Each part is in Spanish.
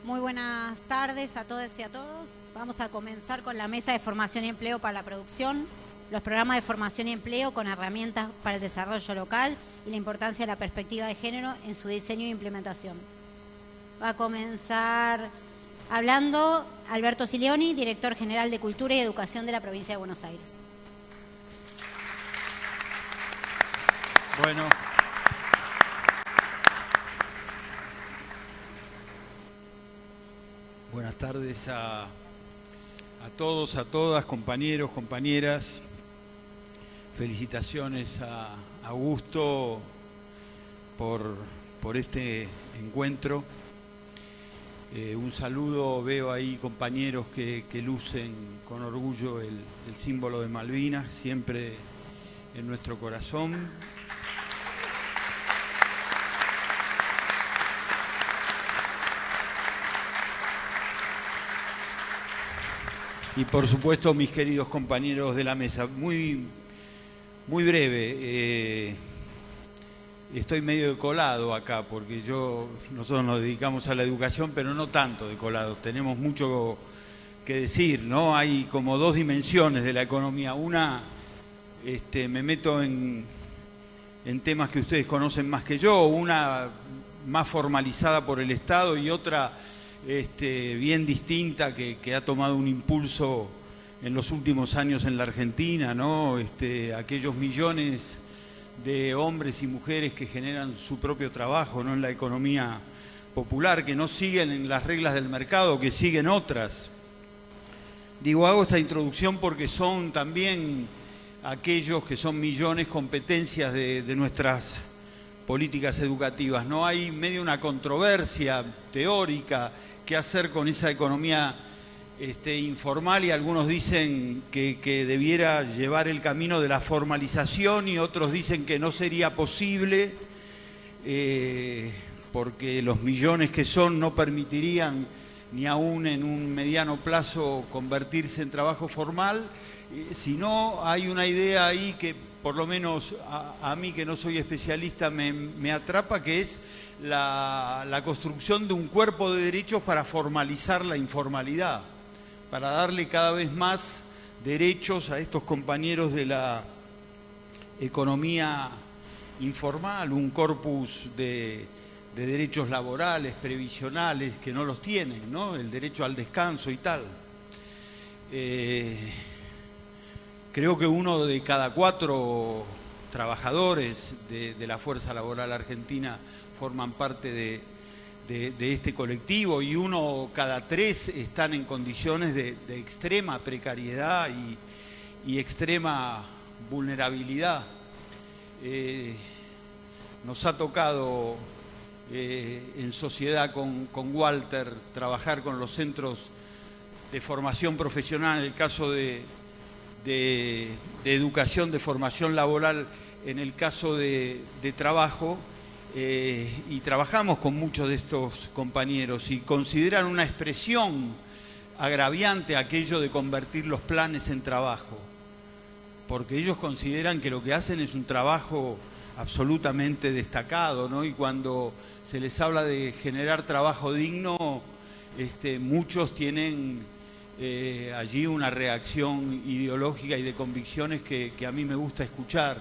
Muy buenas tardes a todas y a todos. Vamos a comenzar con la Mesa de Formación y Empleo para la Producción, los programas de formación y empleo con herramientas para el desarrollo local y la importancia de la perspectiva de género en su diseño e implementación. Va a comenzar hablando Alberto Silioni, Director General de Cultura y Educación de la Provincia de Buenos Aires. Bueno. Buenas tardes a todos, a todas, compañeros, compañeras. Felicitaciones a Augusto por este encuentro. Un saludo, veo ahí compañeros que lucen con orgullo el símbolo de Malvinas, siempre en nuestro corazón. Y por supuesto mis queridos compañeros de la mesa, muy breve, estoy medio de colado acá porque nosotros nos dedicamos a la educación, pero no tanto de colado, tenemos mucho que decir, ¿no? Hay como dos dimensiones de la economía, una, me meto en temas que ustedes conocen más que yo, una más formalizada por el Estado y otra bien distinta que ha tomado un impulso en los últimos años en la Argentina, ¿no? Aquellos millones de hombres y mujeres que generan su propio trabajo, ¿no? En la economía popular, que no siguen en las reglas del mercado, que siguen otras. Digo, hago esta introducción porque son también aquellos que son millones competencias de nuestras políticas educativas. No hay medio una controversia teórica qué hacer con esa economía informal, y algunos dicen que debiera llevar el camino de la formalización y otros dicen que no sería posible porque los millones que son no permitirían ni aún en un mediano plazo convertirse en trabajo formal, sino hay una idea ahí que por lo menos a mí, que no soy especialista, me atrapa, que es la construcción de un cuerpo de derechos para formalizar la informalidad, para darle cada vez más derechos a estos compañeros de la economía informal, un corpus de derechos laborales, previsionales, que no los tienen, ¿no? El derecho al descanso y tal. Creo que 1 de cada 4 trabajadores de la fuerza laboral argentina forman parte de este colectivo, y 1 cada 3 están en condiciones de extrema precariedad y extrema vulnerabilidad. Nos ha tocado en sociedad con Walter trabajar con los centros de formación profesional, en el caso de educación, de formación laboral, en el caso de trabajo, y trabajamos con muchos de estos compañeros y consideran una expresión agraviante aquello de convertir los planes en trabajo, porque ellos consideran que lo que hacen es un trabajo absolutamente destacado, ¿no? Y cuando se les habla de generar trabajo digno, muchos tienen allí una reacción ideológica y de convicciones que a mí me gusta escuchar.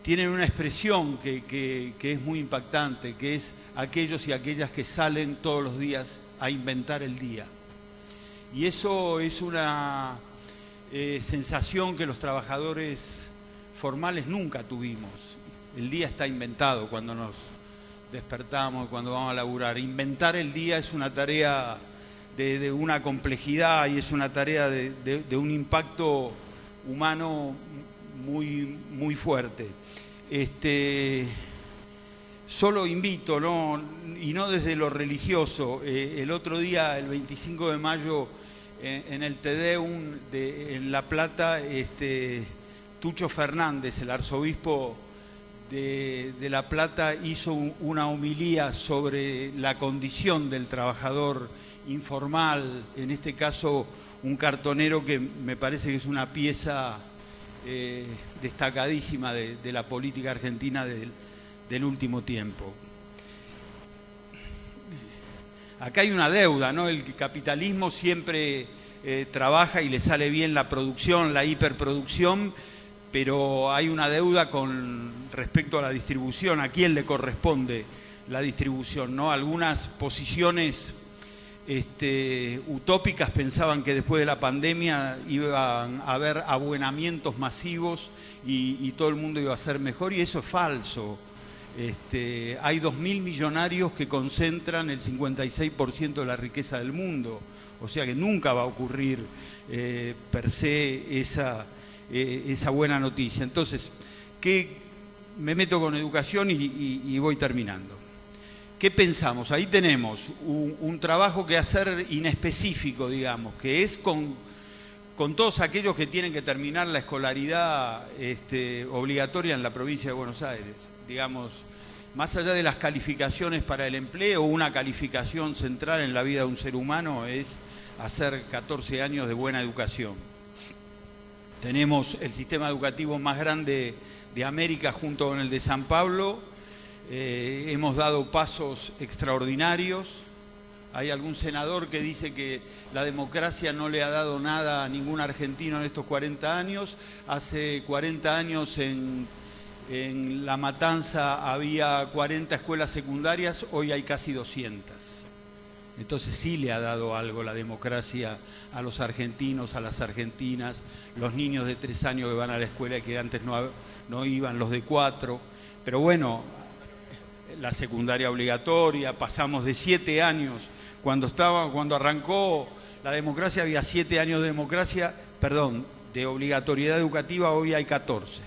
Tienen una expresión que es muy impactante, que es aquellos y aquellas que salen todos los días a inventar el día. Y eso es una sensación que los trabajadores formales nunca tuvimos. El día está inventado cuando nos despertamos, cuando vamos a laburar. Inventar el día es una tarea de una complejidad y es una tarea de un impacto humano muy fuerte. Solo invito, ¿no? Y no desde lo religioso. El otro día, el 25 de mayo, en el Te Deum en La Plata, Tucho Fernández, el arzobispo de La Plata, hizo una homilía sobre la condición del trabajador informal, en este caso un cartonero, que me parece que es una pieza destacadísima de la política argentina del último tiempo. acá hay una deuda, ¿no? El capitalismo siempre trabaja y le sale bien la producción, la hiperproducción, pero hay una deuda con respecto a la distribución. ¿A quién le corresponde la distribución, ¿no? Algunas posiciones utópicas pensaban que después de la pandemia iban a haber abuenamientos masivos y todo el mundo iba a ser mejor, y eso es falso. Hay 2.000 millonarios que concentran el 56% de la riqueza del mundo, o sea que nunca va a ocurrir per se esa buena noticia. Entonces, me meto con educación y voy terminando. ¿Qué pensamos? Ahí tenemos un trabajo que hacer inespecífico, digamos, que es con todos aquellos que tienen que terminar la escolaridad obligatoria en la provincia de Buenos Aires. Digamos, más allá de las calificaciones para el empleo, una calificación central en la vida de un ser humano es hacer 14 años de buena educación. Tenemos el sistema educativo más grande de América junto con el de San Pablo. Hemos dado pasos extraordinarios. Hay algún senador que dice que la democracia no le ha dado nada a ningún argentino en estos 40 años. Hace 40 años en La Matanza había 40 escuelas secundarias, hoy hay casi 200. Entonces sí le ha dado algo la democracia a los argentinos, a las argentinas, los niños de 3 años que van a la escuela que antes no iban, los de 4. Pero bueno, la secundaria obligatoria, pasamos de 7 años, cuando arrancó la democracia había 7 años de obligatoriedad educativa, hoy hay 14.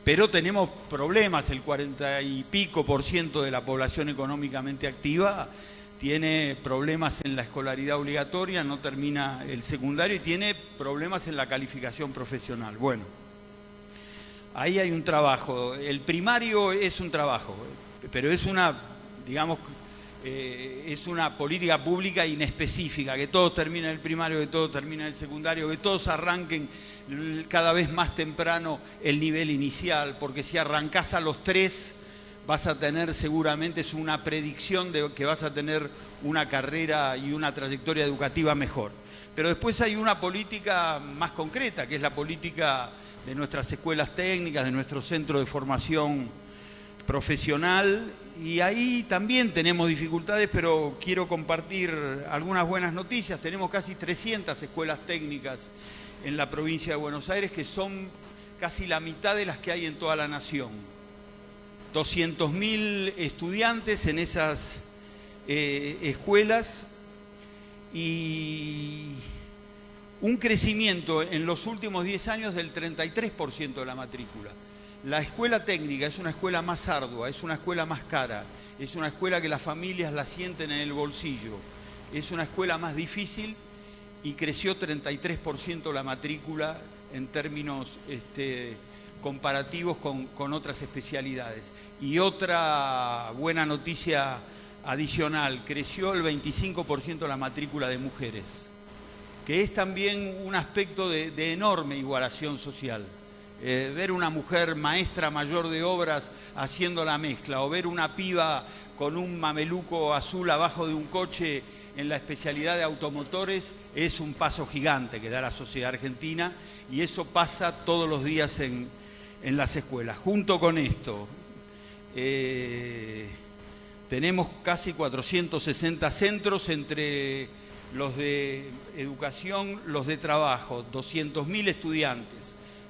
Pero tenemos problemas, el 40 y pico % de la población económicamente activa tiene problemas en la escolaridad obligatoria, no termina el secundario y tiene problemas en la calificación profesional. Bueno, ahí hay un trabajo, el primario es un trabajo, pero es una, digamos, es una política pública inespecífica, que todos terminen el primario, que todos terminen el secundario, que todos arranquen cada vez más temprano el nivel inicial, porque si arrancás a los 3 vas a tener seguramente, es una predicción de que vas a tener una carrera y una trayectoria educativa mejor. Pero después hay una política más concreta, que es la política de nuestras escuelas técnicas, de nuestro centro de formación profesional, y ahí también tenemos dificultades, pero quiero compartir algunas buenas noticias. Tenemos casi 300 escuelas técnicas en la provincia de Buenos Aires, que son casi la mitad de las que hay en toda la nación. 200.000 estudiantes en esas escuelas y un crecimiento en los últimos 10 años del 33% de la matrícula. La escuela técnica es una escuela más ardua, es una escuela más cara, es una escuela que las familias la sienten en el bolsillo, es una escuela más difícil y creció 33% la matrícula en términos comparativos con otras especialidades. Y otra buena noticia adicional, creció el 25% la matrícula de mujeres, que es también un aspecto de enorme igualación social. Ver una mujer maestra mayor de obras haciendo la mezcla, o ver una piba con un mameluco azul abajo de un coche en la especialidad de automotores, es un paso gigante que da la sociedad argentina, y eso pasa todos los días en las escuelas. Junto con esto, tenemos casi 460 centros entre los de educación, los de trabajo, 200.000 estudiantes.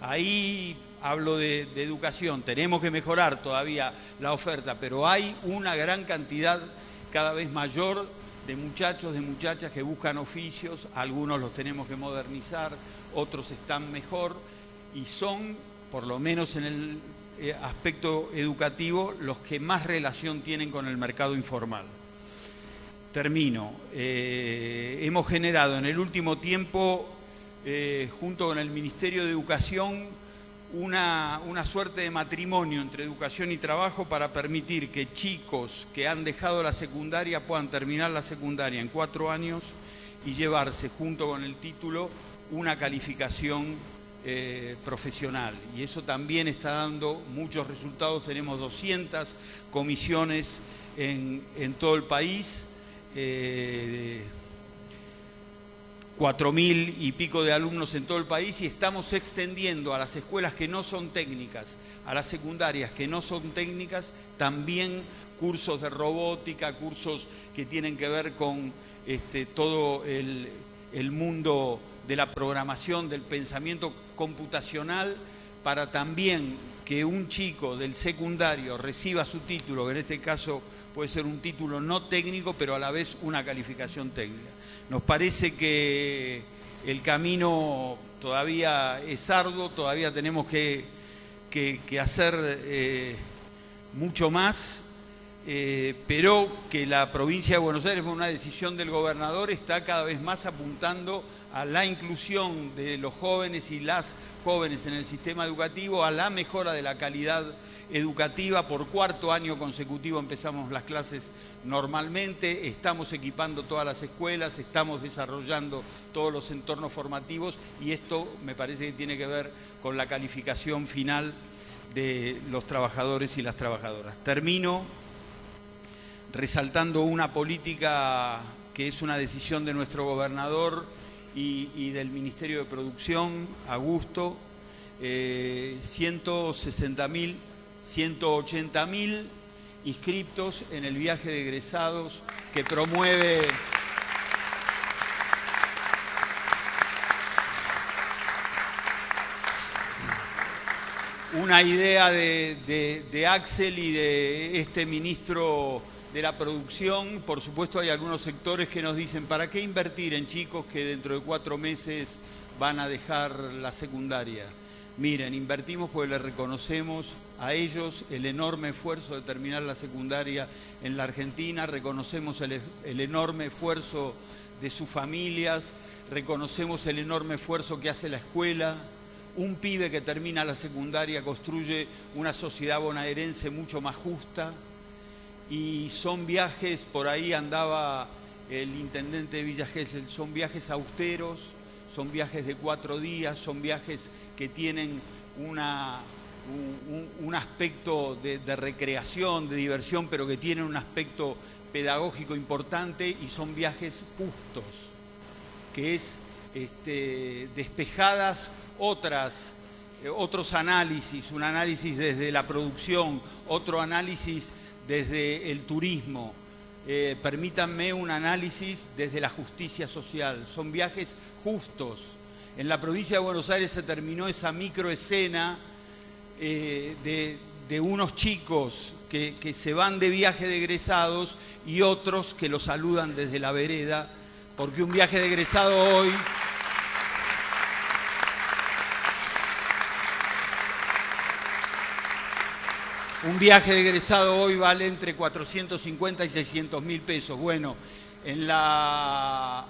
Ahí hablo de educación, tenemos que mejorar todavía la oferta, pero hay una gran cantidad cada vez mayor de muchachos, de muchachas que buscan oficios, algunos los tenemos que modernizar, otros están mejor y son, por lo menos en el aspecto educativo, los que más relación tienen con el mercado informal. Termino. Hemos generado en el último tiempo, junto con el Ministerio de Educación, una suerte de matrimonio entre educación y trabajo para permitir que chicos que han dejado la secundaria puedan terminar la secundaria en 4 años y llevarse junto con el título una calificación profesional. Y eso también está dando muchos resultados. Tenemos 200 comisiones en todo el país. 4.000 y pico de alumnos en todo el país, y estamos extendiendo a las escuelas que no son técnicas, a las secundarias que no son técnicas, también cursos de robótica, cursos que tienen que ver con todo el mundo de la programación, del pensamiento computacional, para también que un chico del secundario reciba su título, que en este caso puede ser un título no técnico, pero a la vez una calificación técnica. Nos parece que el camino todavía es arduo, todavía tenemos que hacer mucho más, pero que la provincia de Buenos Aires, por una decisión del gobernador, está cada vez más apuntando a la inclusión de los jóvenes y las jóvenes en el sistema educativo, a la mejora de la calidad educativa. Por cuarto año consecutivo empezamos las clases normalmente, estamos equipando todas las escuelas, estamos desarrollando todos los entornos formativos, y esto me parece que tiene que ver con la calificación final de los trabajadores y las trabajadoras. Termino resaltando una política que es una decisión de nuestro gobernador y del Ministerio de Producción, Augusto. 160.000, 180.000 inscriptos en el viaje de egresados que promueve una idea de Axel y de este ministro de la producción. Por supuesto, hay algunos sectores que nos dicen: ¿para qué invertir en chicos que dentro de 4 meses van a dejar la secundaria? Miren, invertimos porque les reconocemos a ellos el enorme esfuerzo de terminar la secundaria en la Argentina, reconocemos el enorme esfuerzo de sus familias, reconocemos el enorme esfuerzo que hace la escuela. Un pibe que termina la secundaria construye una sociedad bonaerense mucho más justa. Y son viajes, por ahí andaba el intendente de Villa Gesell, son viajes austeros, son viajes de 4 días, son viajes que tienen un aspecto de recreación, de diversión, pero que tienen un aspecto pedagógico importante, y son viajes justos, que es despejadas otros análisis, un análisis desde la producción, otro análisis desde el turismo, permítanme un análisis desde la justicia social. Son viajes justos. En la provincia de Buenos Aires se terminó esa microescena de unos chicos que se van de viaje de egresados y otros que los saludan desde la vereda, porque un viaje de egresado hoy... Un viaje de egresado hoy vale entre 450 y 600.000 pesos. Bueno, en la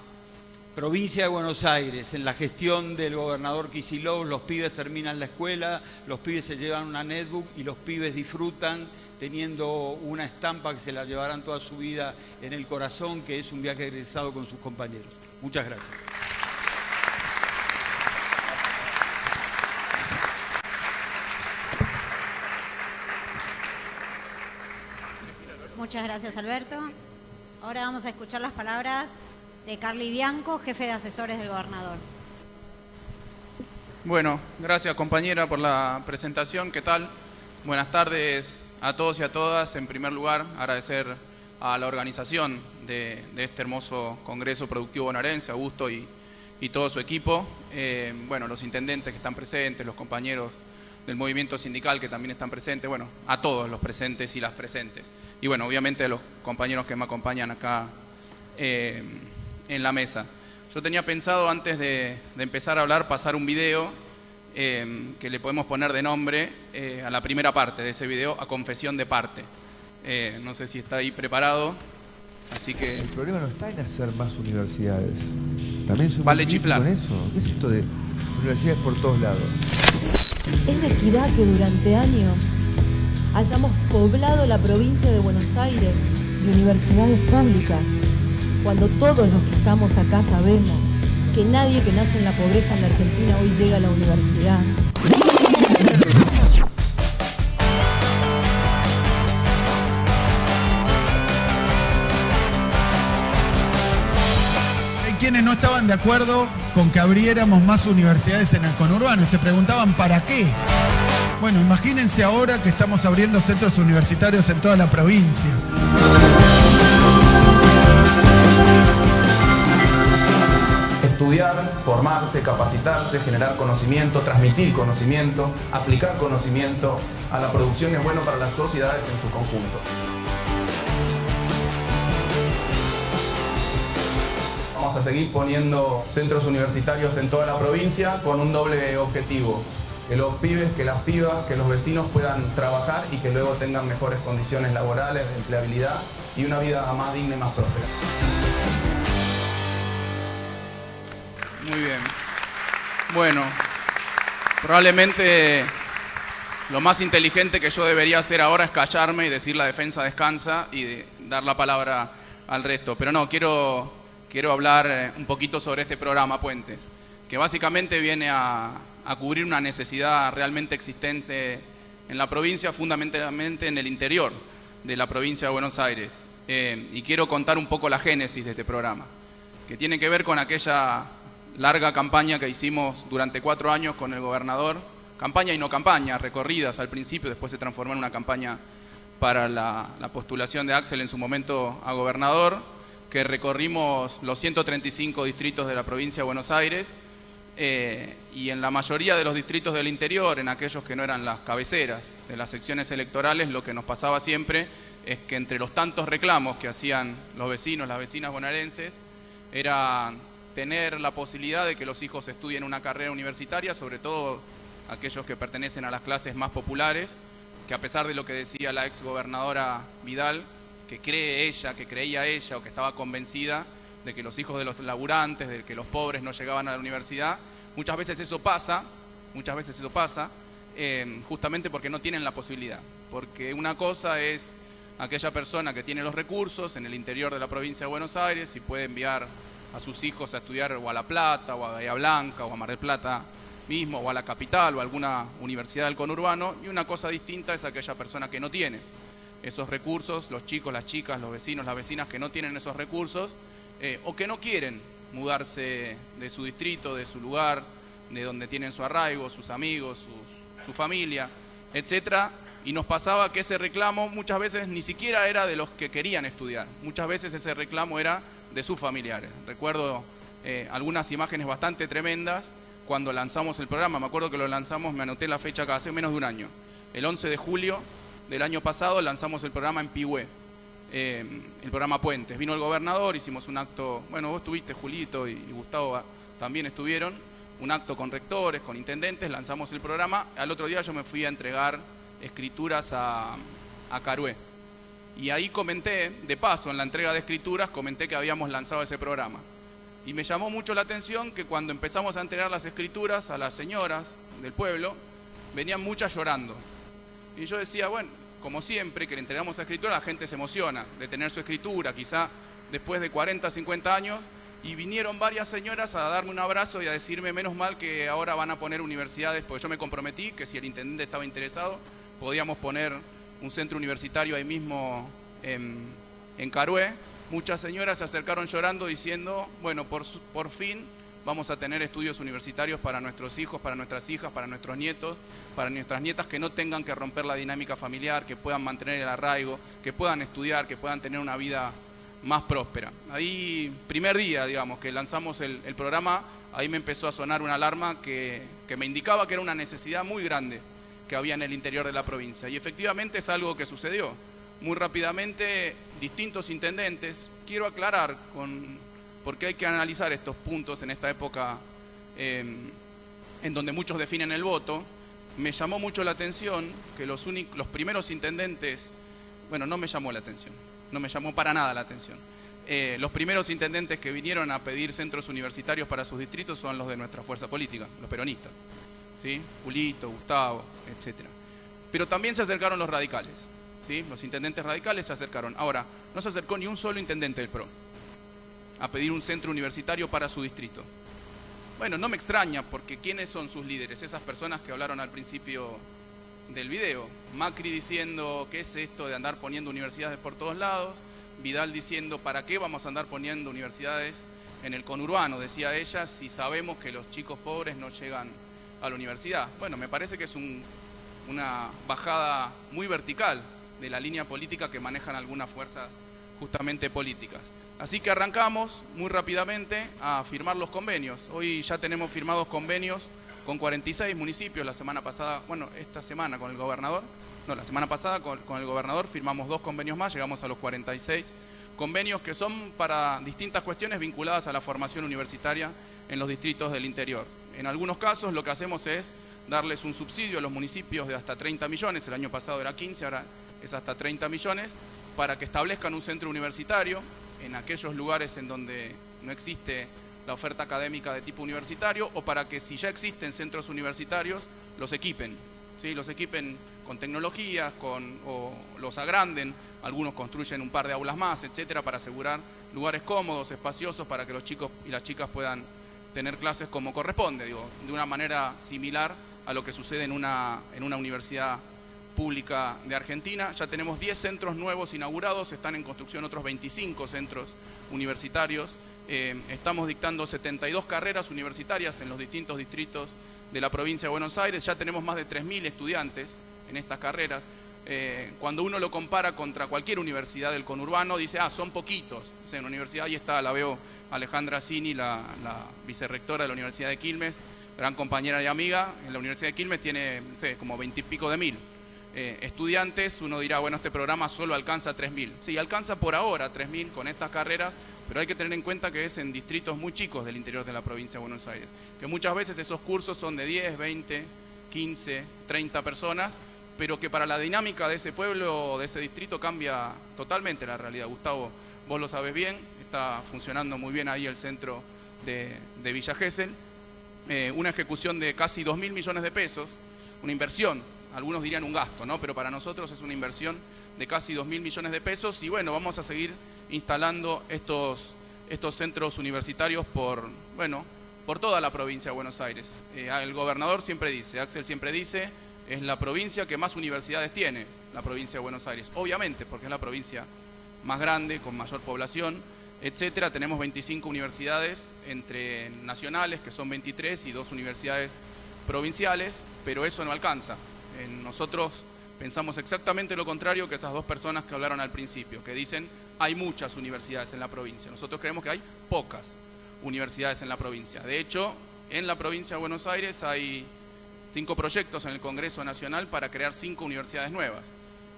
provincia de Buenos Aires, en la gestión del gobernador Kicillof, los pibes terminan la escuela, los pibes se llevan una netbook y los pibes disfrutan teniendo una estampa que se la llevarán toda su vida en el corazón, que es un viaje egresado con sus compañeros. Muchas gracias. Muchas gracias, Alberto. Ahora vamos a escuchar las palabras de Carly Bianco, jefe de asesores del gobernador. Bueno, gracias compañera por la presentación. ¿Qué tal? Buenas tardes a todos y a todas. En primer lugar, agradecer a la organización de este hermoso Congreso Productivo Bonaerense, Augusto y todo su equipo. Bueno, los intendentes que están presentes, los compañeros del movimiento sindical que también están presentes, bueno, a todos los presentes y las presentes. Y bueno, obviamente a los compañeros que me acompañan acá en la mesa. Yo tenía pensado, antes de empezar a hablar, pasar un video que le podemos poner de nombre a la primera parte de ese video, a confesión de parte. No sé si está ahí preparado, así que... El problema no está en hacer más universidades. También vale chiflar con eso. ¿Qué es esto de universidades por todos lados? Es de equidad que durante años hayamos poblado la provincia de Buenos Aires de universidades públicas, cuando todos los que estamos acá sabemos que nadie que nace en la pobreza en la Argentina hoy llega a la universidad. acuerdo con que abriéramos más universidades en el conurbano y se preguntaban ¿para qué? Bueno, imagínense ahora que estamos abriendo centros universitarios en toda la provincia. Estudiar, formarse, capacitarse, generar conocimiento, transmitir conocimiento, aplicar conocimiento a la producción es bueno para las sociedades en su conjunto. Vamos a seguir poniendo centros universitarios en toda la provincia con un doble objetivo: que los pibes, que las pibas, que los vecinos puedan trabajar y que luego tengan mejores condiciones laborales, de empleabilidad y una vida más digna y más próspera. Muy bien. Bueno, probablemente lo más inteligente que yo debería hacer ahora es callarme y decir la defensa descansa y dar la palabra al resto. Pero no, quiero hablar un poquito sobre este programa Puentes, que básicamente viene a cubrir una necesidad realmente existente en la provincia, fundamentalmente en el interior de la provincia de Buenos Aires. Y quiero contar un poco la génesis de este programa, que tiene que ver con aquella larga campaña que hicimos durante 4 años con el gobernador, campaña y no campaña, recorridas al principio, después se transformó en una campaña para la postulación de Axel en su momento a gobernador, que recorrimos los 135 distritos de la provincia de Buenos Aires, y en la mayoría de los distritos del interior, en aquellos que no eran las cabeceras de las secciones electorales, lo que nos pasaba siempre es que entre los tantos reclamos que hacían los vecinos, las vecinas bonaerenses, era tener la posibilidad de que los hijos estudien una carrera universitaria, sobre todo aquellos que pertenecen a las clases más populares, que a pesar de lo que decía la ex gobernadora Vidal, que creía ella o que estaba convencida de que los hijos de los laburantes, de que los pobres no llegaban a la universidad, muchas veces eso pasa, justamente porque no tienen la posibilidad. Porque una cosa es aquella persona que tiene los recursos en el interior de la provincia de Buenos Aires y puede enviar a sus hijos a estudiar o a La Plata, o a Bahía Blanca, o a Mar del Plata mismo, o a la capital, o a alguna universidad del conurbano, y una cosa distinta es aquella persona que no tiene esos recursos, los chicos, las chicas, los vecinos, las vecinas que no tienen esos recursos, o que no quieren mudarse de su distrito, de su lugar, de donde tienen su arraigo, sus amigos, su familia, etcétera. Y nos pasaba que ese reclamo muchas veces ni siquiera era de los que querían estudiar, muchas veces ese reclamo era de sus familiares. Recuerdo algunas imágenes bastante tremendas cuando lanzamos el programa. Me acuerdo que lo lanzamos, me anoté la fecha acá, hace menos de un año. El 11 de julio del año pasado lanzamos el programa en Pigüé, el programa Puentes. Vino el gobernador, hicimos un acto, bueno, vos estuviste, Julito, y Gustavo también estuvieron, un acto con rectores, con intendentes, lanzamos el programa. Al otro día yo me fui a entregar escrituras a Carué. Y ahí comenté, de paso, en la entrega de escrituras, comenté que habíamos lanzado ese programa. Y me llamó mucho la atención que cuando empezamos a entregar las escrituras a las señoras del pueblo, venían muchas llorando. Y yo decía, bueno, como siempre, que le entregamos la escritura, la gente se emociona de tener su escritura, quizá después de 40, 50 años, y vinieron varias señoras a darme un abrazo y a decirme, menos mal que ahora van a poner universidades, porque yo me comprometí que si el intendente estaba interesado, podíamos poner un centro universitario ahí mismo en Carué. Muchas señoras se acercaron llorando diciendo, bueno, por fin vamos a tener estudios universitarios para nuestros hijos, para nuestras hijas, para nuestros nietos, para nuestras nietas, que no tengan que romper la dinámica familiar, que puedan mantener el arraigo, que puedan estudiar, que puedan tener una vida más próspera. Ahí, primer día, digamos, que lanzamos el programa, ahí me empezó a sonar una alarma que me indicaba que era una necesidad muy grande que había en el interior de la provincia. Y efectivamente es algo que sucedió. Muy rápidamente, distintos intendentes, quiero aclarar, porque hay que analizar estos puntos en esta época en donde muchos definen el voto. Me llamó mucho la atención que los primeros intendentes, bueno, no me llamó la atención, no me llamó para nada la atención. Los primeros intendentes que vinieron a pedir centros universitarios para sus distritos son los de nuestra fuerza política, los peronistas, ¿sí? Julito, Gustavo, etcétera. Pero también se acercaron los radicales, ¿sí? Los intendentes radicales se acercaron. Ahora, no se acercó ni un solo intendente del PRO a pedir un centro universitario para su distrito. Bueno, no me extraña, porque ¿quiénes son sus líderes? Esas personas que hablaron al principio del video. Macri diciendo, ¿qué es esto de andar poniendo universidades por todos lados? Vidal diciendo, ¿para qué vamos a andar poniendo universidades en el conurbano, decía ella, si sabemos que los chicos pobres no llegan a la universidad? Bueno, me parece que es una bajada muy vertical de la línea política que manejan algunas fuerzas justamente políticas. Así que arrancamos muy rápidamente a firmar los convenios. Hoy ya tenemos firmados convenios con 46 municipios. La semana pasada, bueno, esta semana con el gobernador, no, la semana pasada con el gobernador firmamos 2 convenios más, llegamos a los 46 convenios que son para distintas cuestiones vinculadas a la formación universitaria en los distritos del interior. En algunos casos lo que hacemos es darles un subsidio a los municipios de hasta 30 millones, el año pasado era 15, ahora es hasta 30 millones, para que establezcan un centro universitario en aquellos lugares en donde no existe la oferta académica de tipo universitario, o para que si ya existen centros universitarios, los equipen, ¿sí? Los equipen con tecnologías, o los agranden, algunos construyen un par de aulas más, etcétera, para asegurar lugares cómodos, espaciosos, para que los chicos y las chicas puedan tener clases como corresponde, digo, de una manera similar a lo que sucede en una universidad pública de Argentina. Ya tenemos 10 centros nuevos inaugurados, están en construcción otros 25 centros universitarios. Estamos dictando 72 carreras universitarias en los distintos distritos de la provincia de Buenos Aires. Ya tenemos más de 3.000 estudiantes en estas carreras. Cuando uno lo compara contra cualquier universidad del conurbano, dice, son poquitos. O sea, en la universidad, ahí está, la veo, Alejandra Cini, la vicerrectora de la Universidad de Quilmes, gran compañera y amiga. En la Universidad de Quilmes tiene, no sé, como 20 y pico de mil estudiantes. Uno dirá, bueno, este programa solo alcanza 3.000. Sí, alcanza por ahora 3.000 con estas carreras, pero hay que tener en cuenta que es en distritos muy chicos del interior de la provincia de Buenos Aires, que muchas veces esos cursos son de 10, 20, 15, 30 personas, pero que para la dinámica de ese pueblo, de ese distrito, cambia totalmente la realidad. Gustavo, vos lo sabés bien, está funcionando muy bien ahí el centro de Villa Gesell. Una ejecución de casi 2.000 millones de pesos, una inversión, algunos dirían un gasto, ¿no? Pero para nosotros es una inversión de casi 2.000 millones de pesos, y bueno, vamos a seguir instalando estos centros universitarios por toda la provincia de Buenos Aires. El gobernador siempre dice, Axel siempre dice, es la provincia que más universidades tiene, la provincia de Buenos Aires. Obviamente, porque es la provincia más grande, con mayor población, etcétera. Tenemos 25 universidades entre nacionales, que son 23, y 2 universidades provinciales, pero eso no alcanza. Nosotros pensamos exactamente lo contrario que esas 2 personas que hablaron al principio, que dicen, hay muchas universidades en la provincia. Nosotros creemos que hay pocas universidades en la provincia. De hecho, en la provincia de Buenos Aires hay 5 proyectos en el Congreso Nacional para crear 5 universidades nuevas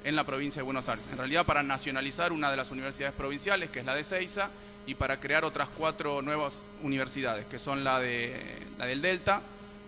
en la provincia de Buenos Aires. En realidad, para nacionalizar una de las universidades provinciales, que es la de Ezeiza, y para crear otras 4 nuevas universidades, que son la del Delta,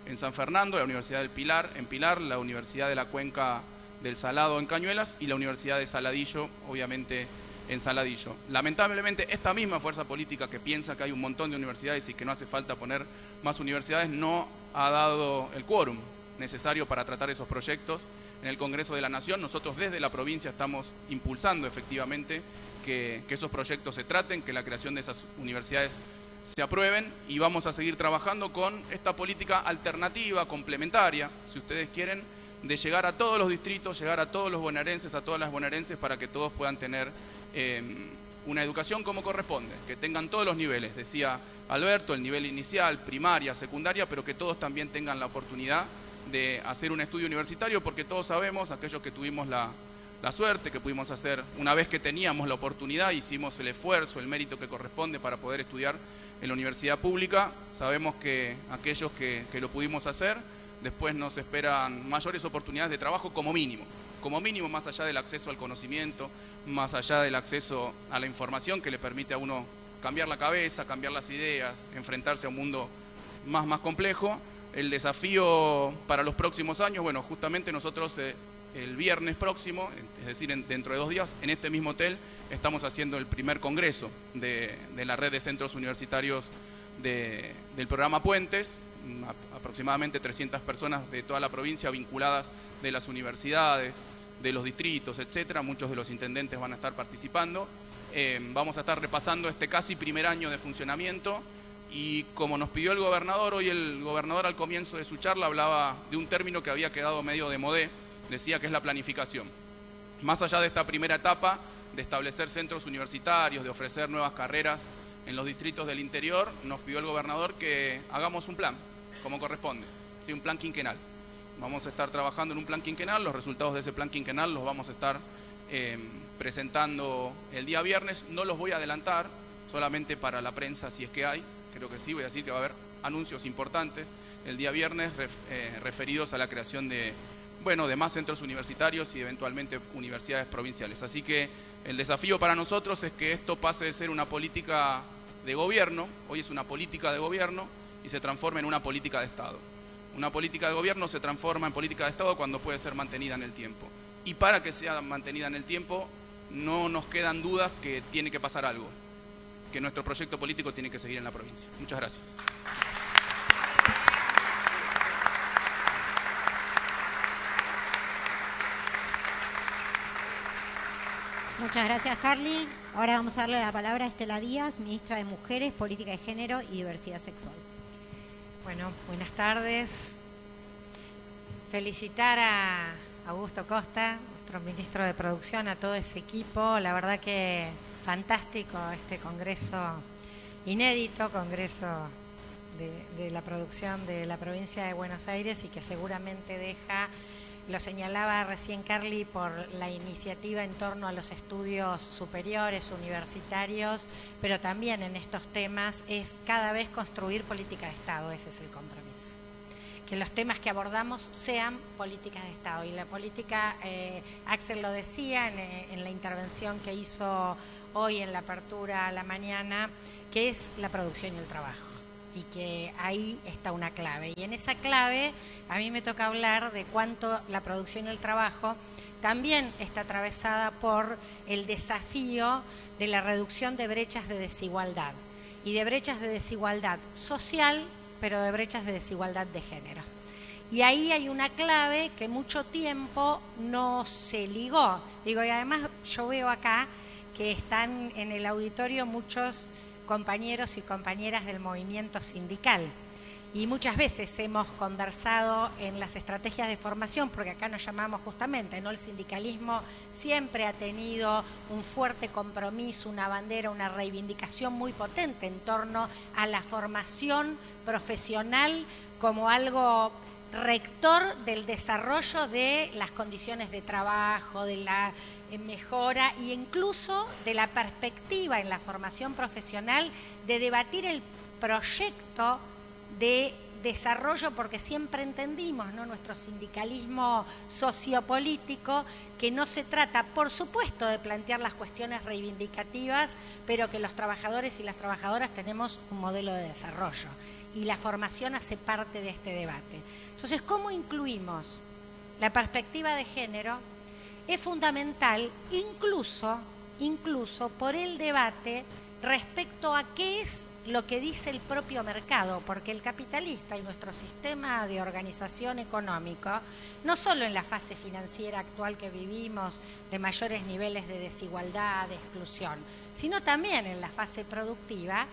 en San Fernando, la Universidad del Pilar, en Pilar, la Universidad de la Cuenca del Salado, en Cañuelas, y la Universidad de Saladillo, obviamente, en Saladillo. Lamentablemente, esta misma fuerza política que piensa que hay un montón de universidades y que no hace falta poner más universidades, no ha dado el quórum necesario para tratar esos proyectos en el Congreso de la Nación. Nosotros desde la provincia estamos impulsando efectivamente que esos proyectos se traten, que la creación de esas universidades se aprueben, y vamos a seguir trabajando con esta política alternativa, complementaria, si ustedes quieren, de llegar a todos los distritos, llegar a todos los bonaerenses, a todas las bonaerenses, para que todos puedan tener una educación como corresponde, que tengan todos los niveles, decía Alberto, el nivel inicial, primaria, secundaria, pero que todos también tengan la oportunidad de hacer un estudio universitario, porque todos sabemos, aquellos que tuvimos la suerte, que pudimos hacer, una vez que teníamos la oportunidad, hicimos el esfuerzo, el mérito que corresponde para poder estudiar en la universidad pública, sabemos que aquellos que lo pudimos hacer, después nos esperan mayores oportunidades de trabajo como mínimo, más allá del acceso al conocimiento, más allá del acceso a la información que le permite a uno cambiar la cabeza, cambiar las ideas, enfrentarse a un mundo más complejo. El desafío para los próximos años, bueno, justamente nosotros el viernes próximo, es decir, dentro de 2 días, en este mismo hotel, estamos haciendo el primer congreso de la red de centros universitarios del programa Puentes, aproximadamente 300 personas de toda la provincia vinculadas de las universidades, de los distritos, etcétera. Muchos de los intendentes van a estar participando. Vamos a estar repasando este casi primer año de funcionamiento, y como nos pidió el gobernador, hoy el gobernador al comienzo de su charla hablaba de un término que había quedado medio de modé, decía que es la planificación. Más allá de esta primera etapa de establecer centros universitarios, de ofrecer nuevas carreras en los distritos del interior, nos pidió el gobernador que hagamos un plan, como corresponde, ¿sí? Un plan quinquenal. Vamos a estar trabajando en un plan quinquenal, los resultados de ese plan quinquenal los vamos a estar presentando el día viernes. No los voy a adelantar, solamente para la prensa si es que hay, creo que sí, voy a decir que va a haber anuncios importantes el día viernes referidos a la creación de más centros universitarios y eventualmente universidades provinciales. Así que el desafío para nosotros es que esto pase de ser una política de gobierno, hoy es una política de gobierno, y se transforme en una política de Estado. Una política de gobierno se transforma en política de Estado cuando puede ser mantenida en el tiempo. Y para que sea mantenida en el tiempo, no nos quedan dudas que tiene que pasar algo, que nuestro proyecto político tiene que seguir en la provincia. Muchas gracias. Muchas gracias, Carly. Ahora vamos a darle la palabra a Estela Díaz, ministra de Mujeres, Política de Género y Diversidad Sexual. Bueno, buenas tardes. Felicitar a Augusto Costa, nuestro ministro de Producción, a todo ese equipo. La verdad que fantástico este congreso inédito, congreso de la producción de la provincia de Buenos Aires, y que seguramente deja, lo señalaba recién Carly, por la iniciativa en torno a los estudios superiores, universitarios, pero también en estos temas es cada vez construir política de Estado. Ese es el compromiso. Que los temas que abordamos sean políticas de Estado. Y la política, Axel lo decía en la intervención que hizo hoy en la apertura a la mañana, que es la producción y el trabajo. Y que ahí está una clave. Y en esa clave a mí me toca hablar de cuánto la producción y el trabajo también está atravesada por el desafío de la reducción de brechas de desigualdad. Y de brechas de desigualdad social, pero de brechas de desigualdad de género. Y ahí hay una clave que mucho tiempo no se ligó. Digo, y además yo veo acá que están en el auditorio muchos compañeros y compañeras del movimiento sindical. Y muchas veces hemos conversado en las estrategias de formación, porque acá nos llamamos justamente, ¿no? El sindicalismo siempre ha tenido un fuerte compromiso, una bandera, una reivindicación muy potente en torno a la formación profesional como algo rector del desarrollo de las condiciones de trabajo, de la mejora e incluso de la perspectiva en la formación profesional de debatir el proyecto de desarrollo, porque siempre entendimos, ¿no?, nuestro sindicalismo sociopolítico, que no se trata, por supuesto, de plantear las cuestiones reivindicativas, pero que los trabajadores y las trabajadoras tenemos un modelo de desarrollo y la formación hace parte de este debate. Entonces, ¿cómo incluimos la perspectiva de género? Es fundamental, incluso por el debate respecto a qué es lo que dice el propio mercado, porque el capitalista y nuestro sistema de organización económico, no solo en la fase financiera actual que vivimos, de mayores niveles de desigualdad, de exclusión, sino también en la fase productiva,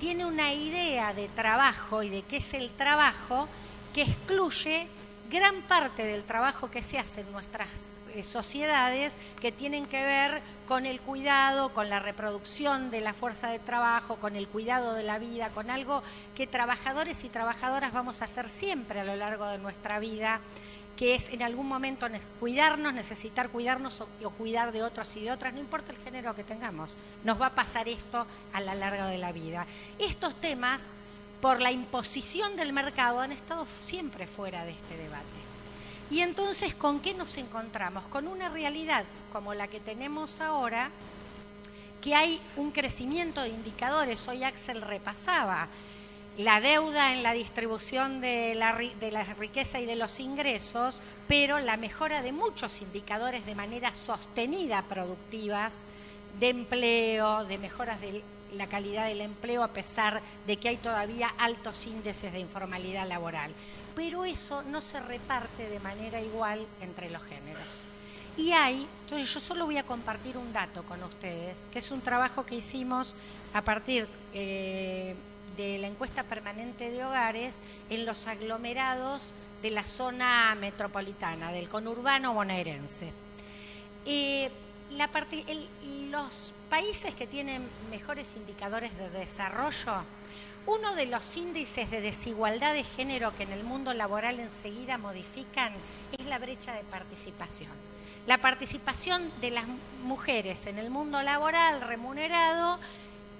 tiene una idea de trabajo y de qué es el trabajo que excluye gran parte del trabajo que se hace en nuestras sociedades, que tienen que ver con el cuidado, con la reproducción de la fuerza de trabajo, con el cuidado de la vida, con algo que trabajadores y trabajadoras vamos a hacer siempre a lo largo de nuestra vida, que es en algún momento cuidarnos, necesitar cuidarnos o cuidar de otros y de otras, no importa el género que tengamos, nos va a pasar esto a lo largo de la vida. Estos temas, por la imposición del mercado, han estado siempre fuera de este debate. Y entonces, ¿con qué nos encontramos? Con una realidad como la que tenemos ahora, que hay un crecimiento de indicadores. Hoy Axel repasaba la deuda en la distribución de la riqueza y de los ingresos, pero la mejora de muchos indicadores de manera sostenida productivas, de empleo, de mejoras de la calidad del empleo, a pesar de que hay todavía altos índices de informalidad laboral. Pero eso no se reparte de manera igual entre los géneros. Y entonces yo solo voy a compartir un dato con ustedes, que es un trabajo que hicimos a partir de la encuesta permanente de hogares en los aglomerados de la zona metropolitana, del conurbano bonaerense. los países que tienen mejores indicadores de desarrollo, uno de los índices de desigualdad de género que en el mundo laboral enseguida modifican es la brecha de participación. La participación de las mujeres en el mundo laboral remunerado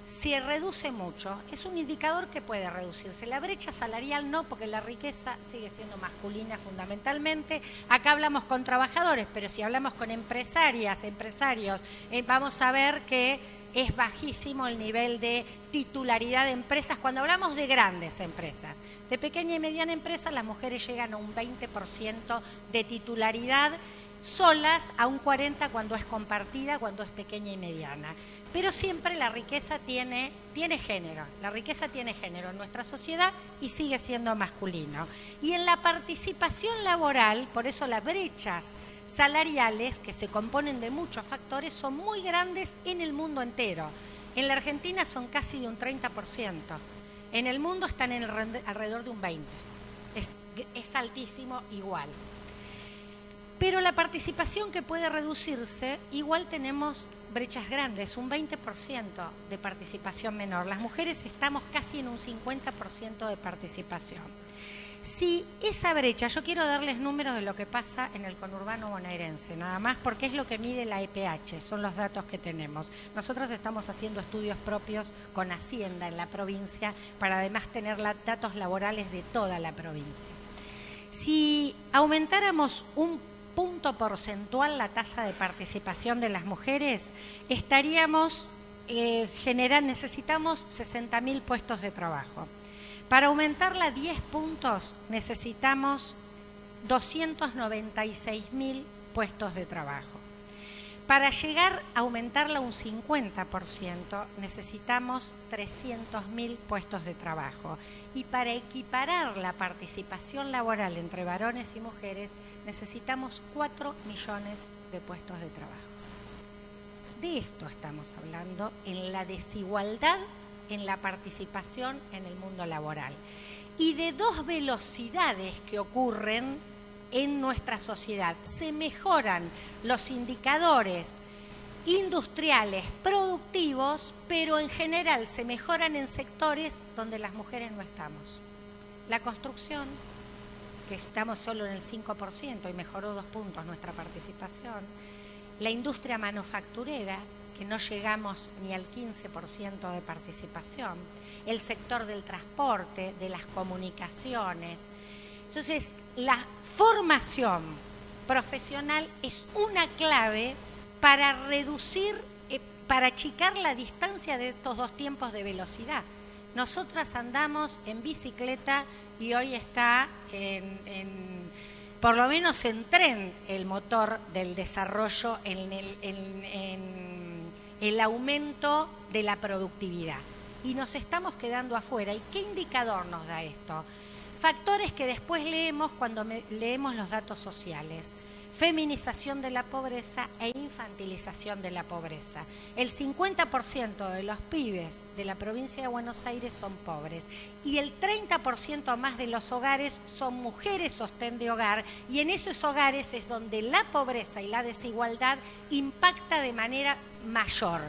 se reduce mucho. Es un indicador que puede reducirse. La brecha salarial no, porque la riqueza sigue siendo masculina fundamentalmente. Acá hablamos con trabajadores, pero si hablamos con empresarios, vamos a ver que es bajísimo el nivel de titularidad de empresas. Cuando hablamos de grandes empresas, de pequeña y mediana empresa, las mujeres llegan a un 20% de titularidad solas, a un 40% cuando es compartida, cuando es pequeña y mediana. Pero siempre la riqueza tiene género. La riqueza tiene género en nuestra sociedad y sigue siendo masculino. Y en la participación laboral, por eso las brechas salariales, que se componen de muchos factores, son muy grandes en el mundo entero. En la Argentina son casi de un 30%. En el mundo están en alrededor de un 20%. Es altísimo igual. Pero la participación que puede reducirse, igual tenemos brechas grandes, un 20% de participación menor. Las mujeres estamos casi en un 50% de participación. Si esa brecha, yo quiero darles números de lo que pasa en el conurbano bonaerense, nada más porque es lo que mide la EPH, son los datos que tenemos. Nosotros estamos haciendo estudios propios con Hacienda en la provincia para además tener datos laborales de toda la provincia. Si aumentáramos un punto porcentual la tasa de participación de las mujeres, necesitamos 60.000 puestos de trabajo. Para aumentarla 10 puntos necesitamos 296.000 puestos de trabajo. Para llegar a aumentarla un 50% necesitamos 300.000 puestos de trabajo. Y para equiparar la participación laboral entre varones y mujeres necesitamos 4 millones de puestos de trabajo. De esto estamos hablando en la desigualdad en la participación en el mundo laboral. Y de dos velocidades que ocurren en nuestra sociedad. Se mejoran los indicadores industriales, productivos, pero en general se mejoran en sectores donde las mujeres no estamos. La construcción, que estamos solo en el 5% y mejoró 2 puntos nuestra participación. La industria manufacturera, que no llegamos ni al 15% de participación. El sector del transporte, de las comunicaciones. Entonces, la formación profesional es una clave para reducir, para achicar la distancia de estos dos tiempos de velocidad. Nosotras andamos en bicicleta y hoy está por lo menos en tren el motor del desarrollo en el aumento de la productividad. Y nos estamos quedando afuera. ¿Y qué indicador nos da esto? Factores que después leemos cuando leemos los datos sociales. Feminización de la pobreza e infantilización de la pobreza. El 50% de los pibes de la provincia de Buenos Aires son pobres y el 30% más de los hogares son mujeres sostén de hogar, y en esos hogares es donde la pobreza y la desigualdad impacta de manera mayor.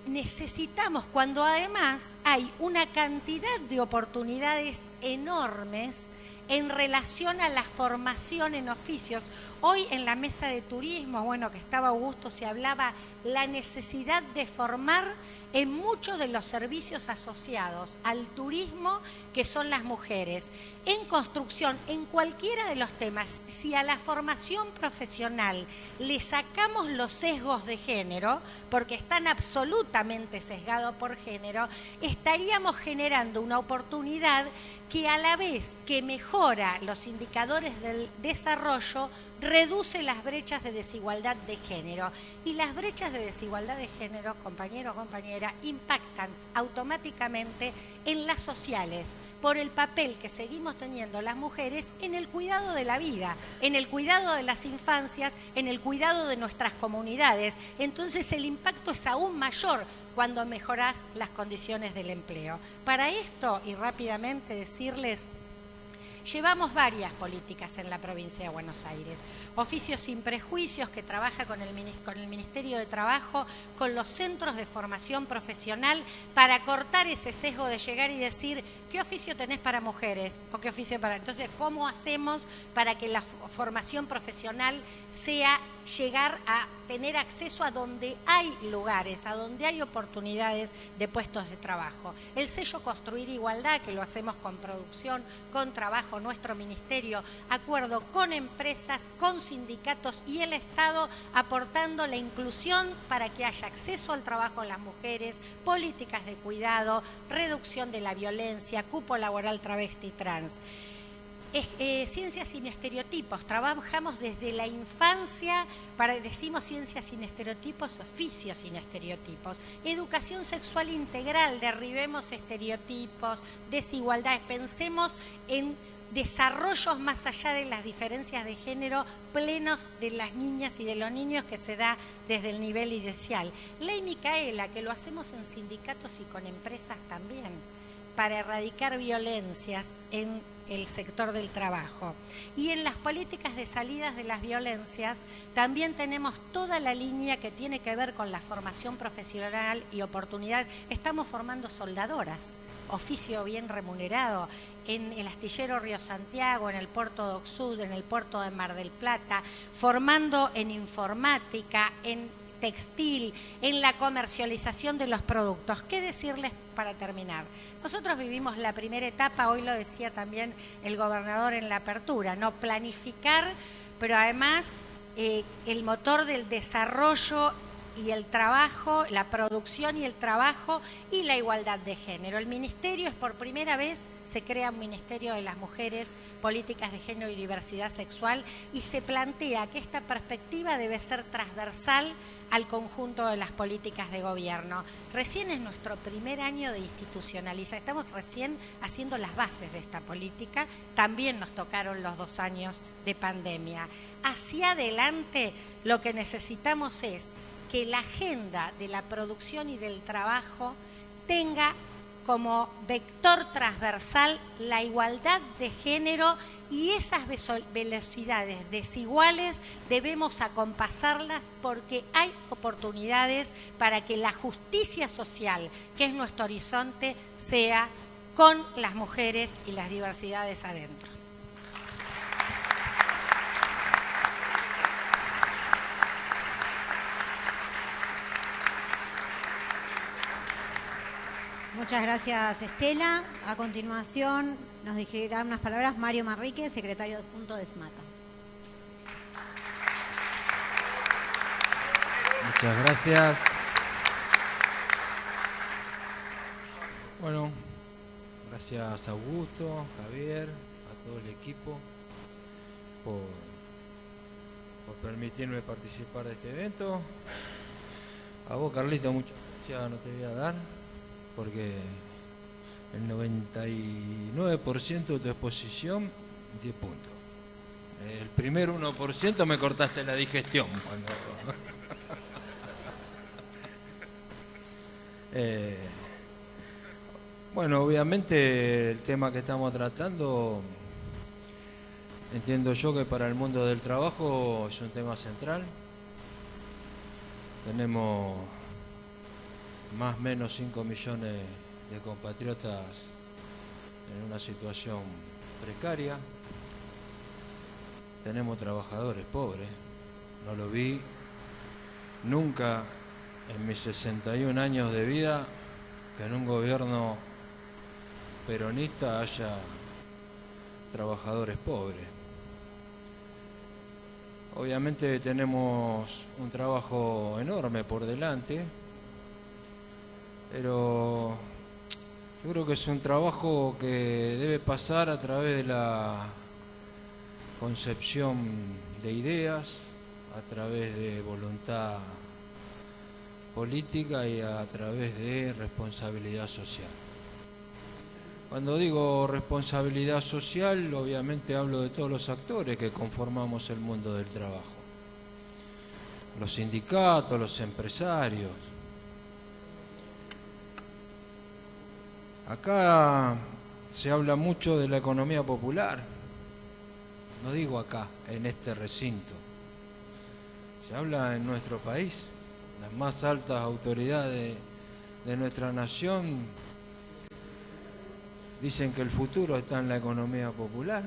Necesitamos, cuando además hay una cantidad de oportunidades enormes en relación a la formación en oficios. Hoy en la mesa de turismo, bueno, que estaba Augusto, se hablaba la necesidad de formar en muchos de los servicios asociados al turismo, que son las mujeres, en construcción, en cualquiera de los temas. Si a la formación profesional le sacamos los sesgos de género, porque están absolutamente sesgados por género, estaríamos generando una oportunidad que, a la vez que mejora los indicadores del desarrollo, reduce las brechas de desigualdad de género. Y las brechas de desigualdad de género, compañeros, compañeras, impactan automáticamente en las sociales por el papel que seguimos teniendo las mujeres en el cuidado de la vida, en el cuidado de las infancias, en el cuidado de nuestras comunidades. Entonces el impacto es aún mayor cuando mejorás las condiciones del empleo. Para esto, y rápidamente decirles, Llevamos varias políticas en la provincia de Buenos Aires. Oficios sin prejuicios, que trabaja con el Ministerio de Trabajo, con los centros de formación profesional, para cortar ese sesgo de llegar y decir qué oficio tenés para mujeres o qué oficio para... Entonces, ¿cómo hacemos para que la formación profesional sea llegar a tener acceso a donde hay lugares, a donde hay oportunidades de puestos de trabajo? El sello Construir Igualdad, que lo hacemos con producción, con trabajo, nuestro ministerio, acuerdo con empresas, con sindicatos y el Estado, aportando la inclusión para que haya acceso al trabajo en las mujeres, políticas de cuidado, reducción de la violencia, cupo laboral travesti trans. Ciencias sin estereotipos, trabajamos desde la infancia, decimos ciencias sin estereotipos, oficios sin estereotipos, educación sexual integral, derribemos estereotipos, desigualdades, pensemos en desarrollos más allá de las diferencias de género plenos de las niñas y de los niños que se da desde el nivel inicial. Ley Micaela, que lo hacemos en sindicatos y con empresas también, para erradicar violencias en el sector del trabajo. Y en las políticas de salidas de las violencias también tenemos toda la línea que tiene que ver con la formación profesional y oportunidad. Estamos formando soldadoras, oficio bien remunerado, en el astillero Río Santiago, en el puerto de Oxud, en el puerto de Mar del Plata, formando en informática, en textil, en la comercialización de los productos. ¿Qué decirles para terminar? Nosotros vivimos la primera etapa, hoy lo decía también el gobernador en la apertura, ¿no? Planificar, pero además el motor del desarrollo y el trabajo, la producción y el trabajo y la igualdad de género. El ministerio es por primera vez, se crea un Ministerio de las Mujeres, Políticas de Género y Diversidad Sexual, y se plantea que esta perspectiva debe ser transversal al conjunto de las políticas de gobierno. Recién es nuestro primer año de institucionalización, estamos recién haciendo las bases de esta política, también nos tocaron los 2 años de pandemia. Hacia adelante lo que necesitamos es que la agenda de la producción y del trabajo tenga como vector transversal la igualdad de género, y esas velocidades desiguales debemos acompasarlas porque hay oportunidades para que la justicia social, que es nuestro horizonte, sea con las mujeres y las diversidades adentro. Muchas gracias, Estela. A continuación nos dirigirá unas palabras Mario Manrique, secretario adjunto de SMATA. Muchas gracias. Bueno, gracias a Augusto, Javier, a todo el equipo por permitirme participar de este evento. A vos, Carlito, muchas gracias no te voy a dar, porque el 99% de tu exposición, 10 puntos. El primer 1% me cortaste la digestión. Bueno, obviamente el tema que estamos tratando, entiendo yo que para el mundo del trabajo es un tema central. Tenemos más o menos 5 millones de compatriotas en una situación precaria. Tenemos trabajadores pobres. No lo vi nunca en mis 61 años de vida que en un gobierno peronista haya trabajadores pobres. Obviamente tenemos un trabajo enorme por delante, pero yo creo que es un trabajo que debe pasar a través de la concepción de ideas, a través de voluntad política y a través de responsabilidad social. Cuando digo responsabilidad social, obviamente hablo de todos los actores que conformamos el mundo del trabajo. Los sindicatos, los empresarios. Acá se habla mucho de la economía popular, no digo acá, en este recinto. Se habla en nuestro país, las más altas autoridades de nuestra nación dicen que el futuro está en la economía popular.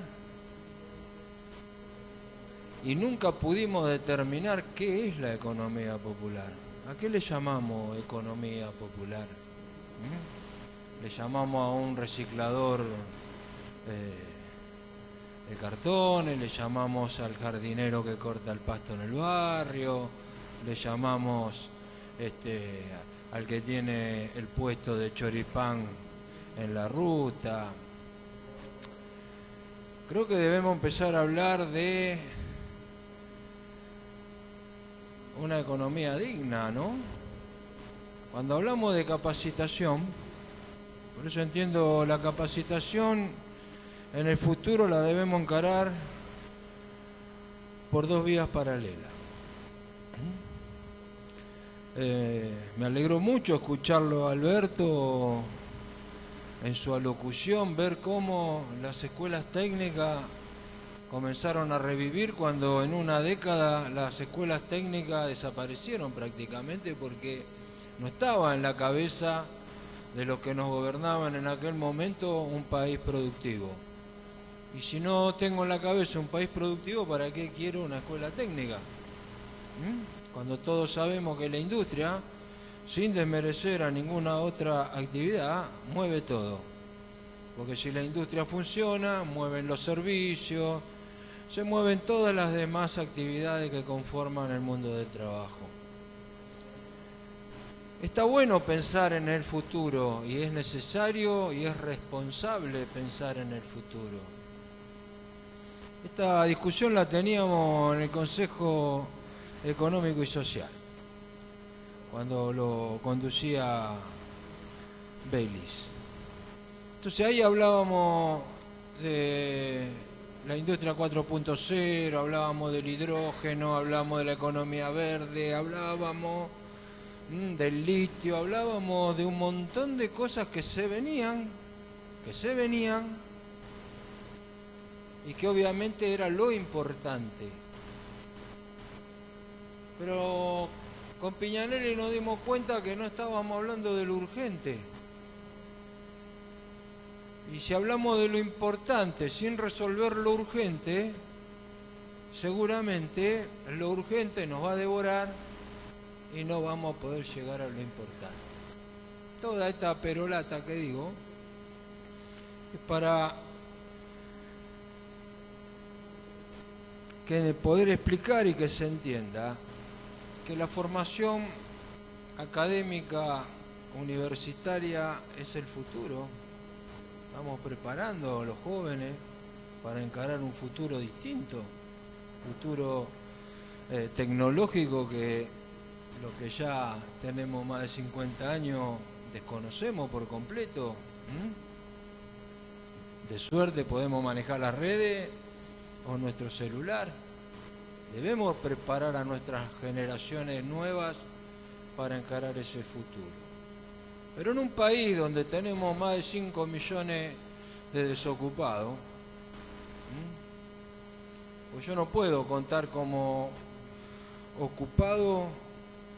Y nunca pudimos determinar qué es la economía popular. ¿A qué le llamamos economía popular? ¿Le llamamos a un reciclador de cartones? ¿Le llamamos al jardinero que corta el pasto en el barrio? ¿Le llamamos al que tiene el puesto de choripán en la ruta? Creo que debemos empezar a hablar de una economía digna, ¿no? Cuando hablamos de capacitación, por eso entiendo la capacitación en el futuro la debemos encarar por dos vías paralelas. Me alegró mucho escucharlo a Alberto en su alocución, ver cómo las escuelas técnicas comenzaron a revivir cuando en una década las escuelas técnicas desaparecieron prácticamente porque no estaba en la cabeza de los que nos gobernaban en aquel momento un país productivo. Y si no tengo en la cabeza un país productivo, ¿para qué quiero una escuela técnica? Cuando todos sabemos que la industria, sin desmerecer a ninguna otra actividad, mueve todo. Porque si la industria funciona, mueven los servicios, se mueven todas las demás actividades que conforman el mundo del trabajo. Está bueno pensar en el futuro y es necesario y es responsable pensar en el futuro. Esta discusión la teníamos en el Consejo Económico y Social, cuando lo conducía Baylis. Entonces ahí hablábamos de la industria 4.0, hablábamos del hidrógeno, hablábamos de la economía verde, hablábamos del litio, hablábamos de un montón de cosas que se venían y que obviamente era lo importante. Pero con Piñanelli nos dimos cuenta que no estábamos hablando de lo urgente. Y si hablamos de lo importante sin resolver lo urgente, seguramente lo urgente nos va a devorar y no vamos a poder llegar a lo importante. Toda esta perolata que digo es para poder explicar y que se entienda que la formación académica universitaria es el futuro. Estamos preparando a los jóvenes para encarar un futuro distinto, futuro tecnológico que lo que ya tenemos más de 50 años desconocemos por completo. De suerte podemos manejar las redes o nuestro celular. Debemos preparar a nuestras generaciones nuevas para encarar ese futuro. Pero en un país donde tenemos más de 5 millones de desocupados, pues yo no puedo contar como ocupado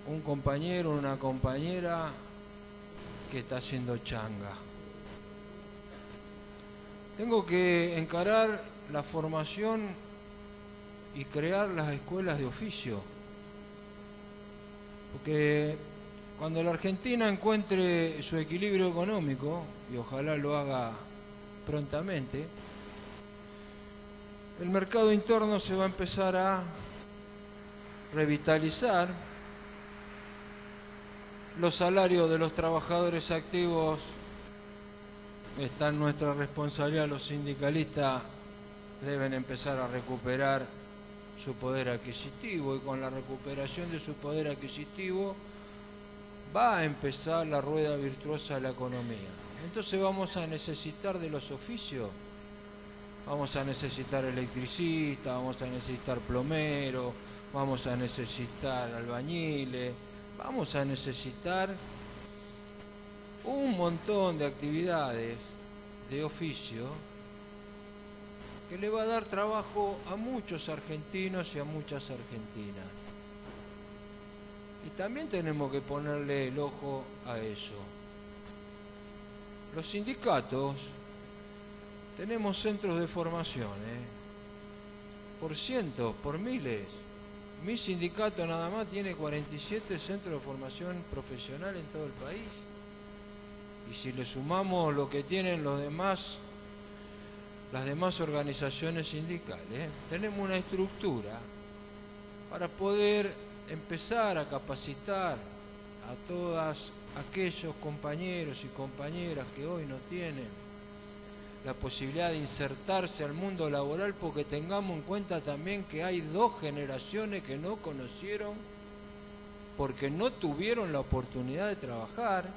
un compañero o una compañera que está haciendo changa. Tengo que encarar la formación y crear las escuelas de oficio. Porque cuando la Argentina encuentre su equilibrio económico, y ojalá lo haga prontamente, el mercado interno se va a empezar a revitalizar, los salarios de los trabajadores activos está en nuestra responsabilidad, los sindicalistas deben empezar a recuperar su poder adquisitivo y con la recuperación de su poder adquisitivo va a empezar la rueda virtuosa de la economía. Entonces vamos a necesitar de los oficios, vamos a necesitar electricistas, vamos a necesitar plomeros, vamos a necesitar albañiles, vamos a necesitar un montón de actividades de oficio que le va a dar trabajo a muchos argentinos y a muchas argentinas. Y también tenemos que ponerle el ojo a eso. Los sindicatos tenemos centros de formación, por cientos, por miles. Mi sindicato nada más tiene 47 centros de formación profesional en todo el país. Y si le sumamos lo que tienen las demás organizaciones sindicales, tenemos una estructura para poder empezar a capacitar a todos aquellos compañeros y compañeras que hoy no tienen la posibilidad de insertarse al mundo laboral, porque tengamos en cuenta también que hay 2 generaciones que no conocieron porque no tuvieron la oportunidad de trabajar.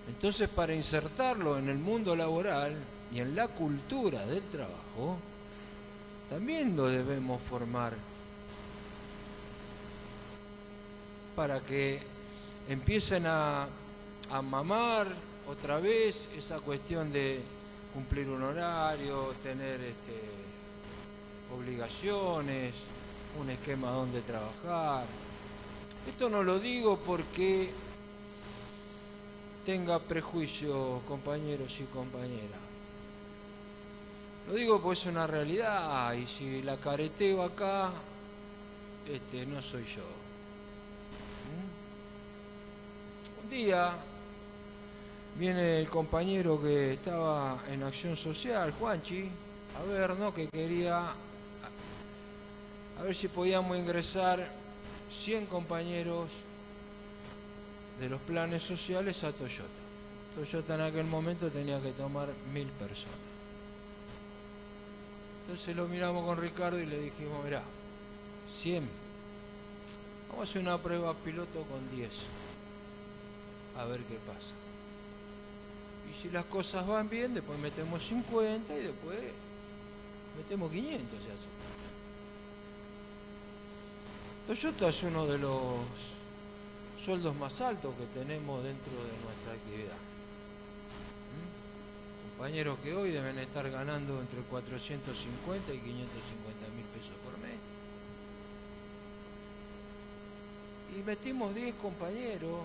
Entonces, para insertarlo en el mundo laboral y en la cultura del trabajo, también lo debemos formar para que empiecen a mamar otra vez esa cuestión de cumplir un horario, tener obligaciones, un esquema donde trabajar. Esto no lo digo porque tenga prejuicios, compañeros y compañeras. Lo digo porque es una realidad, y si la careteo acá, no soy yo. Un día viene el compañero que estaba en Acción Social, Juanchi, a ver, ¿no?, que quería, a ver si podíamos ingresar 100 compañeros de los planes sociales a Toyota. Toyota en aquel momento tenía que tomar 1000 personas. Entonces lo miramos con Ricardo y le dijimos, mirá, 100, vamos a hacer una prueba piloto con 10, a ver qué pasa. Y si las cosas van bien, después metemos 50 y después metemos 500, ya se. Toyota es uno de los sueldos más altos que tenemos dentro de nuestra actividad. Compañeros que hoy deben estar ganando entre 450 y 550.000 pesos por mes. Y metimos 10 compañeros,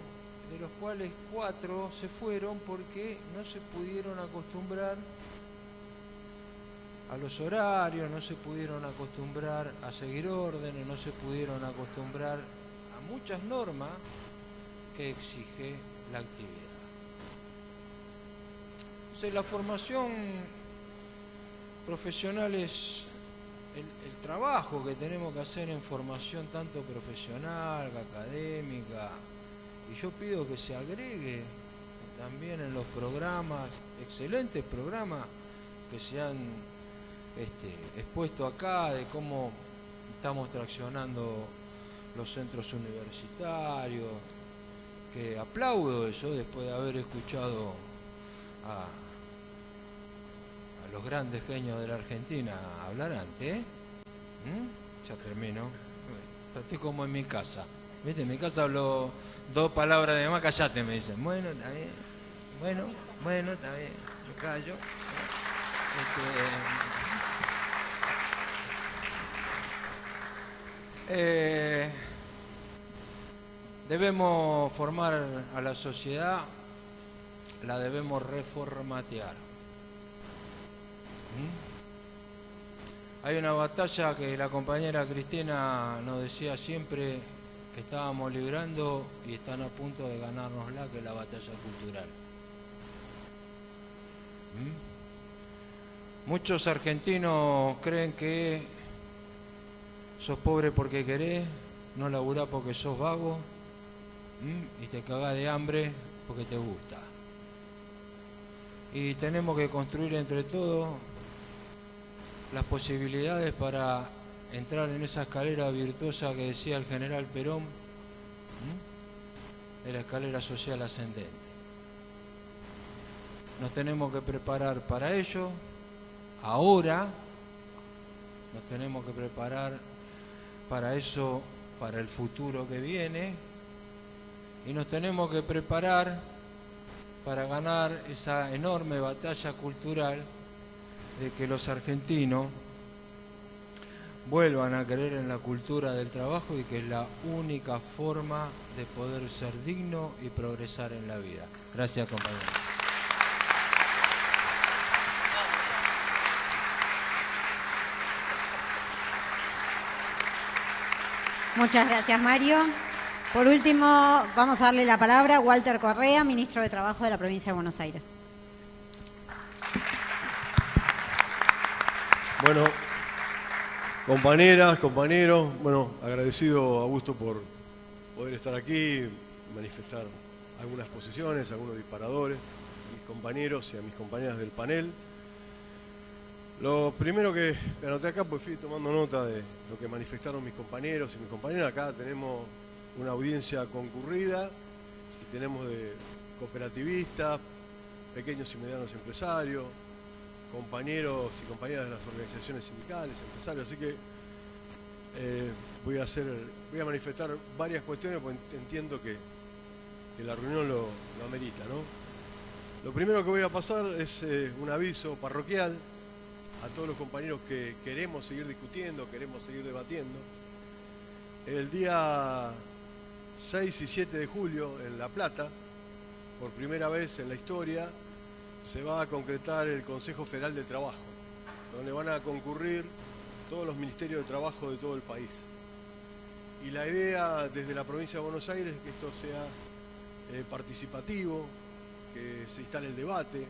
de los cuales 4 se fueron porque no se pudieron acostumbrar a los horarios, no se pudieron acostumbrar a seguir órdenes, no se pudieron acostumbrar a muchas normas que exige la actividad. Entonces, la formación profesional es el trabajo que tenemos que hacer en formación tanto profesional, académica, y yo pido que se agregue también en los programas, excelentes programas que se han expuesto acá, de cómo estamos traccionando los centros universitarios, que aplaudo eso después de haber escuchado a los grandes genios de la Argentina hablar antes. Ya termino. Estoy como en mi casa. ¿Viste? En mi casa hablo 2 palabras de más, callate, me dicen. Bueno, está bien. Bueno, está bien. Me callo. Debemos formar a la sociedad, la debemos reformatear. Hay una batalla que la compañera Cristina nos decía siempre que estábamos librando y están a punto de ganárnosla, que es la batalla cultural. Muchos argentinos creen que sos pobre porque querés, no laburás porque sos vago, y te cagás de hambre porque te gusta. Y tenemos que construir entre todos las posibilidades para entrar en esa escalera virtuosa que decía el general Perón, de la escalera social ascendente. Nos tenemos que preparar para ello, ahora nos tenemos que preparar para eso, para el futuro que viene, y nos tenemos que preparar para ganar esa enorme batalla cultural de que los argentinos vuelvan a creer en la cultura del trabajo y que es la única forma de poder ser digno y progresar en la vida. Gracias, compañeros. Muchas gracias, Mario. Por último, vamos a darle la palabra a Walter Correa, ministro de Trabajo de la Provincia de Buenos Aires. Bueno, compañeras, compañeros, bueno, agradecido, Augusto, por poder estar aquí, manifestar algunas posiciones, algunos disparadores, a mis compañeros y a mis compañeras del panel. Lo primero que anoté acá, pues fui tomando nota de lo que manifestaron mis compañeros y mis compañeras. Acá tenemos una audiencia concurrida y tenemos de cooperativistas, pequeños y medianos empresarios, compañeros y compañeras de las organizaciones sindicales, empresarios, así que voy a manifestar varias cuestiones porque entiendo que la reunión lo amerita, ¿no? Lo primero que voy a pasar es un aviso parroquial a todos los compañeros que queremos seguir discutiendo, queremos seguir debatiendo. El día 6 y 7 de julio en La Plata, por primera vez en la historia, se va a concretar el Consejo Federal de Trabajo, donde van a concurrir todos los ministerios de trabajo de todo el país. Y la idea desde la provincia de Buenos Aires es que esto sea participativo, que se instale el debate,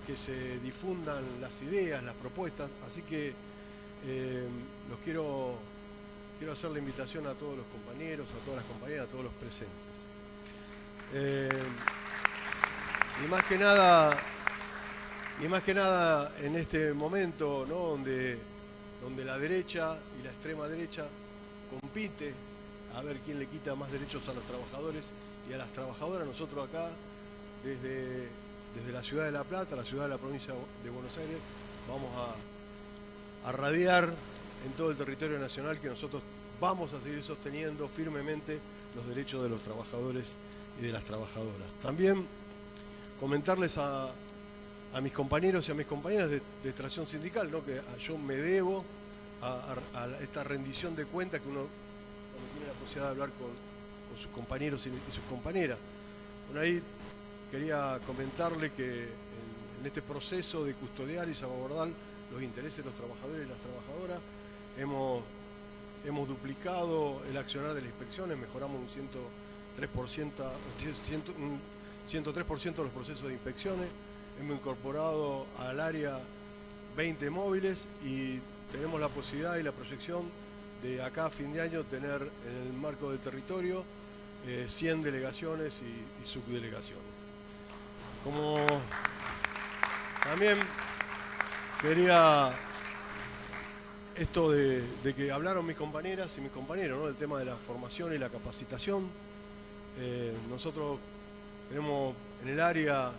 que se difundan las ideas, las propuestas. Así que quiero hacer la invitación a todos los compañeros, a todas las compañeras, a todos los presentes. Y más que nada en este momento, ¿no? donde la derecha y la extrema derecha compite a ver quién le quita más derechos a los trabajadores y a las trabajadoras. Nosotros acá, desde la ciudad de La Plata, la ciudad de la provincia de Buenos Aires, vamos a radiar en todo el territorio nacional que nosotros vamos a seguir sosteniendo firmemente los derechos de los trabajadores y de las trabajadoras. También comentarles a mis compañeros y a mis compañeras de extracción sindical, ¿no? Que yo me debo a esta rendición de cuentas que uno cuando tiene la posibilidad de hablar con sus compañeros y sus compañeras. Bueno, ahí quería comentarle que en este proceso de custodiar y salvaguardar los intereses de los trabajadores y las trabajadoras hemos duplicado el accionar de las inspecciones, mejoramos un 103% de los procesos de inspecciones, hemos incorporado al área 20 móviles y tenemos la posibilidad y la proyección de acá a fin de año tener en el marco del territorio 100 delegaciones y subdelegaciones. Como también quería esto de que hablaron mis compañeras y mis compañeros, ¿no? El tema de la formación y la capacitación. Nosotros tenemos en el área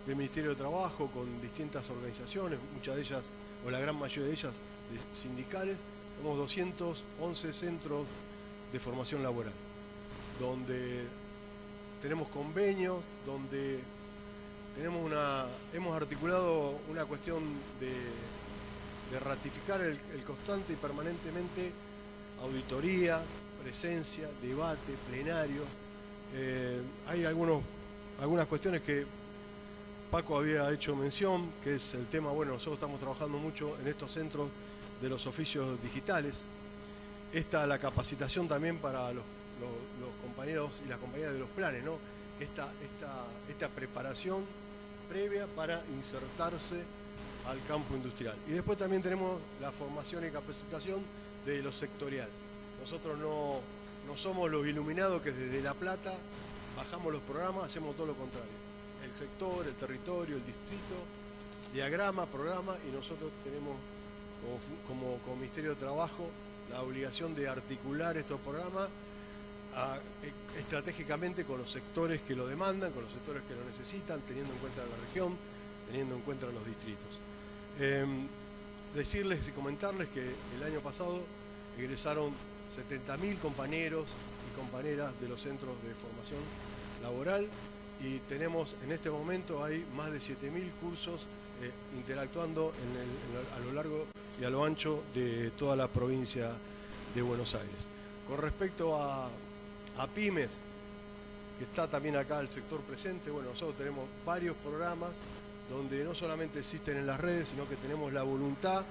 del Ministerio de Trabajo con distintas organizaciones, muchas de ellas, o la gran mayoría de ellas, sindicales. Tenemos 211 centros de formación laboral, donde tenemos convenios, donde hemos articulado una cuestión de ratificar el constante y permanentemente auditoría, presencia, debate, plenario. Hay algunas cuestiones que Paco había hecho mención, que es el tema, bueno, nosotros estamos trabajando mucho en estos centros de los oficios digitales. La capacitación también para los compañeros y las compañeras de los planes, ¿no? Esta preparación previa para insertarse al campo industrial. Y después también tenemos la formación y capacitación de lo sectorial. Nosotros no somos los iluminados que desde La Plata bajamos los programas, hacemos todo lo contrario. El sector, el territorio, el distrito, diagrama, programa, y nosotros tenemos como Ministerio de Trabajo la obligación de articular estos programas estratégicamente con los sectores que lo demandan, con los sectores que lo necesitan, teniendo en cuenta la región, teniendo en cuenta los distritos. Decirles y comentarles que el año pasado egresaron 70.000 compañeros y compañeras de los centros de formación laboral y tenemos en este momento hay más de 7.000 cursos interactuando a lo largo y a lo ancho de toda la provincia de Buenos Aires. Con respecto a pymes, que está también acá el sector presente, bueno, nosotros tenemos varios programas donde no solamente existen en las redes, sino que tenemos la voluntad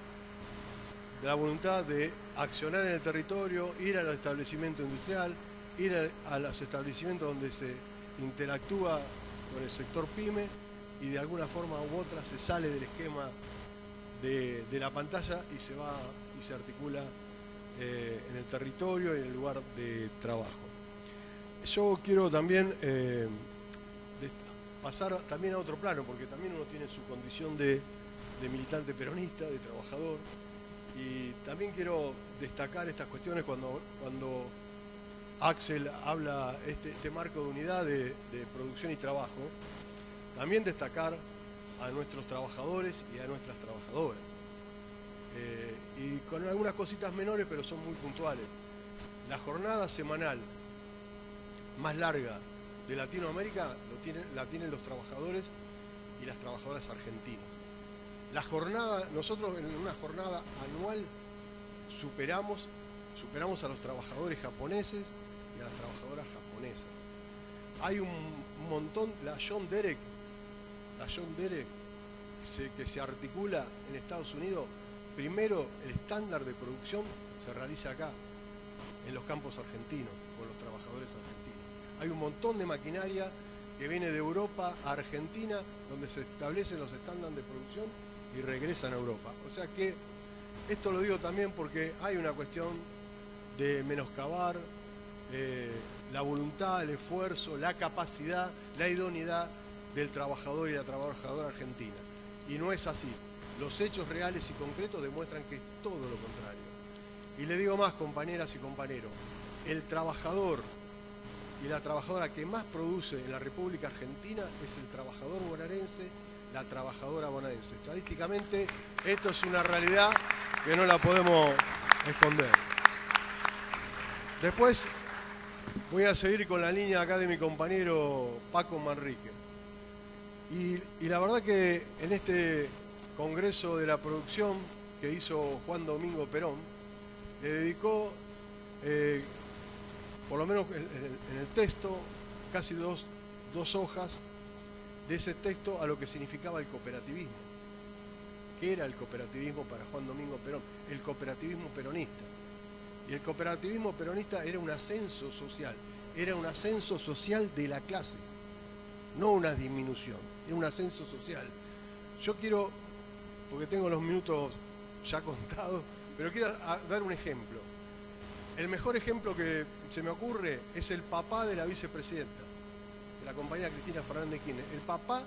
de accionar en el territorio, ir al establecimiento industrial, ir a los establecimientos donde se interactúa con el sector pyme y de alguna forma u otra se sale del esquema de la pantalla y se va y se articula en el territorio y en el lugar de trabajo. Yo quiero también pasar también a otro plano, porque también uno tiene su condición de militante peronista, de trabajador, y también quiero destacar estas cuestiones cuando Axel habla este marco de unidad de producción y trabajo, también destacar a nuestros trabajadores y a nuestras trabajadoras. Y con algunas cositas menores, pero son muy puntuales. La jornada semanal más larga de Latinoamérica la tienen los trabajadores y las trabajadoras argentinas. Nosotros en una jornada anual superamos a los trabajadores japoneses y a las trabajadoras japonesas. Hay un montón, la John Derek que se articula en Estados Unidos. Primero, el estándar de producción se realiza acá, en los campos argentinos, con los trabajadores argentinos. Hay un montón de maquinaria que viene de Europa a Argentina, donde se establecen los estándares de producción y regresan a Europa. O sea que esto lo digo también porque hay una cuestión de menoscabar la voluntad, el esfuerzo, la capacidad, la idoneidad del trabajador y la trabajadora argentina. Y no es así. Los hechos reales y concretos demuestran que es todo lo contrario. Y le digo más, compañeras y compañeros, el trabajador y la trabajadora que más produce en la República Argentina es el trabajador bonaerense, la trabajadora bonaerense. Estadísticamente, esto es una realidad que no la podemos esconder. Después voy a seguir con la línea acá de mi compañero Paco Manrique. Y la verdad que en este Congreso de la Producción que hizo Juan Domingo Perón, le dedicó, por lo menos en el texto, casi dos hojas de ese texto a lo que significaba el cooperativismo. ¿Qué era el cooperativismo para Juan Domingo Perón? El cooperativismo peronista. Y el cooperativismo peronista era un ascenso social de la clase, no una disminución, era un ascenso social. Yo quiero, porque tengo los minutos ya contados, pero quiero dar un ejemplo. El mejor ejemplo que se me ocurre es el papá de la vicepresidenta, de la compañera Cristina Fernández Kirchner. El papá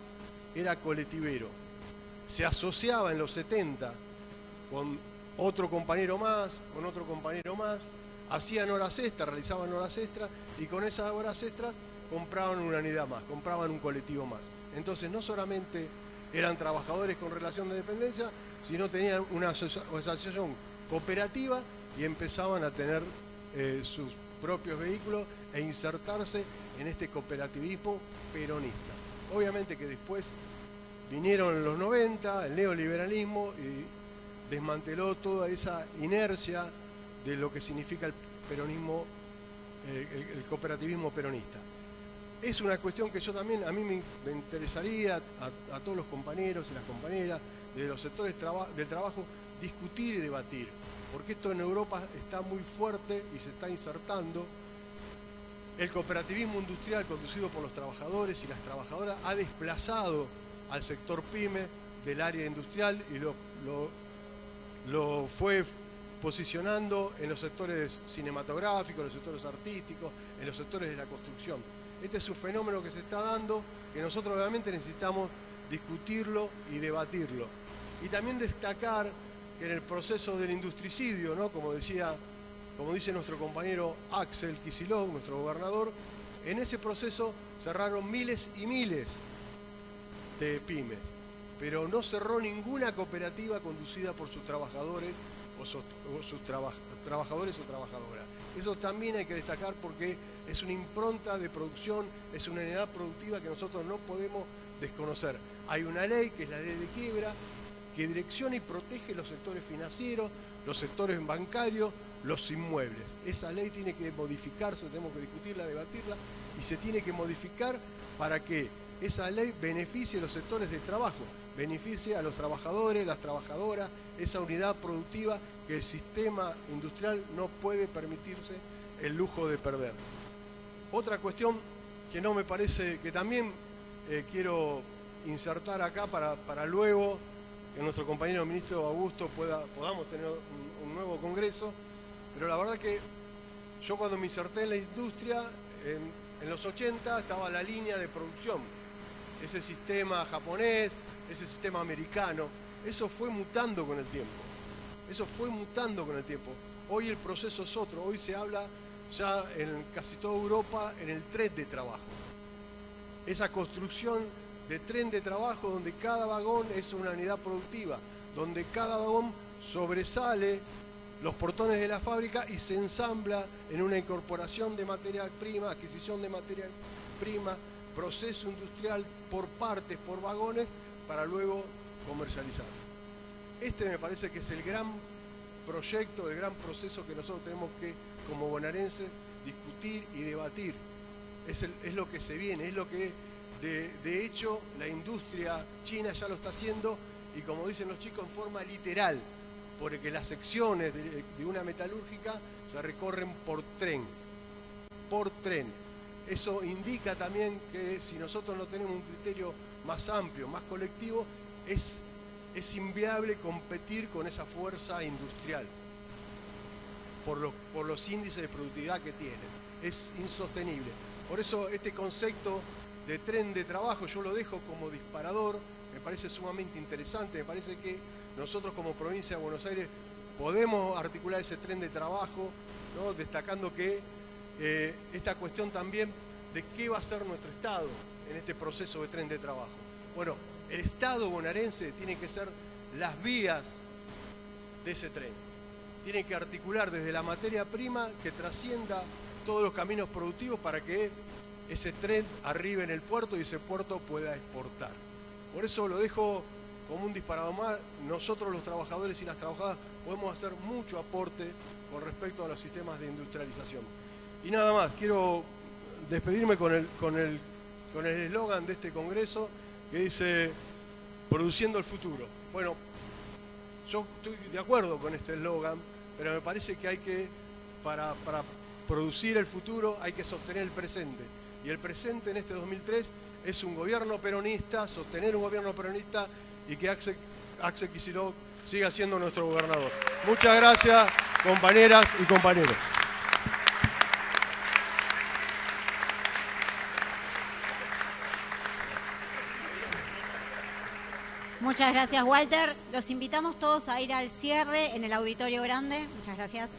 era colectivero, se asociaba en los 70 con otro compañero más, hacían horas extras, realizaban horas extras, y con esas horas extras compraban una unidad más, compraban un colectivo más. Entonces no solamente eran trabajadores con relación de dependencia, sino tenían una asociación cooperativa y empezaban a tener sus propios vehículos e insertarse en este cooperativismo peronista. Obviamente que después vinieron los 90, el neoliberalismo, y desmanteló toda esa inercia de lo que significa el peronismo, el cooperativismo peronista. Es una cuestión que yo también, a mí me interesaría, a todos los compañeros y las compañeras de los sectores del trabajo, discutir y debatir, porque esto en Europa está muy fuerte y se está insertando. El cooperativismo industrial conducido por los trabajadores y las trabajadoras ha desplazado al sector pyme del área industrial y lo fue posicionando en los sectores cinematográficos, en los sectores artísticos, en los sectores de la construcción. Este es un fenómeno que se está dando, que nosotros obviamente necesitamos discutirlo y debatirlo. Y también destacar que en el proceso del industricidio, ¿no? Como dice nuestro compañero Axel Kicillof, nuestro gobernador, en ese proceso cerraron miles y miles de pymes, pero no cerró ninguna cooperativa conducida por sus trabajadores o sus trabajadores o trabajadoras. Eso también hay que destacar porque es una impronta de producción, es una unidad productiva que nosotros no podemos desconocer. Hay una ley, que es la ley de quiebra, que direcciona y protege los sectores financieros, los sectores bancarios, los inmuebles. Esa ley tiene que modificarse, tenemos que discutirla, debatirla, y se tiene que modificar para que esa ley beneficie a los sectores de trabajo, beneficie a los trabajadores, las trabajadoras, esa unidad productiva que el sistema industrial no puede permitirse el lujo de perder. Otra cuestión que no me parece, que también quiero insertar acá para luego que nuestro compañero ministro Augusto podamos tener un nuevo congreso, pero la verdad que yo cuando me inserté en la industria, en los 80 estaba la línea de producción, ese sistema japonés, ese sistema americano, eso fue mutando con el tiempo, Hoy el proceso es otro, hoy se habla ya en casi toda Europa en el tren de trabajo, esa construcción de tren de trabajo donde cada vagón es una unidad productiva, donde cada vagón sobresale los portones de la fábrica y se ensambla en una incorporación de materia prima, adquisición de materia prima, proceso industrial por partes, por vagones, para luego comercializar. Este me parece que es el gran proyecto, el gran proceso que nosotros tenemos que, como bonaerenses, discutir y debatir. Es lo que se viene, es lo que, de hecho, la industria china ya lo está haciendo, y como dicen los chicos, en forma literal, porque las secciones de una metalúrgica se recorren por tren. Eso indica también que si nosotros no tenemos un criterio más amplio, más colectivo, es inviable competir con esa fuerza industrial por los índices de productividad que tienen. Es insostenible. Por eso este concepto de tren de trabajo yo lo dejo como disparador, me parece sumamente interesante, me parece que nosotros como provincia de Buenos Aires podemos articular ese tren de trabajo, ¿no? Destacando que esta cuestión también de qué va a ser nuestro Estado en este proceso de tren de trabajo. Bueno, el Estado bonaerense tiene que ser las vías de ese tren. Tiene que articular desde la materia prima que trascienda todos los caminos productivos para que ese tren arribe en el puerto y ese puerto pueda exportar. Por eso lo dejo como un disparador más. Nosotros los trabajadores y las trabajadoras podemos hacer mucho aporte con respecto a los sistemas de industrialización. Y nada más, quiero despedirme con el eslogan de este congreso que dice produciendo el futuro. Bueno, yo estoy de acuerdo con este eslogan, pero me parece que hay que, para producir el futuro, hay que sostener el presente. Y el presente en este 2003 es un gobierno peronista, sostener un gobierno peronista y que Axel Kicillof siga siendo nuestro gobernador. Muchas gracias, compañeras y compañeros. Muchas gracias, Walter. Los invitamos todos a ir al cierre en el auditorio grande. Muchas gracias.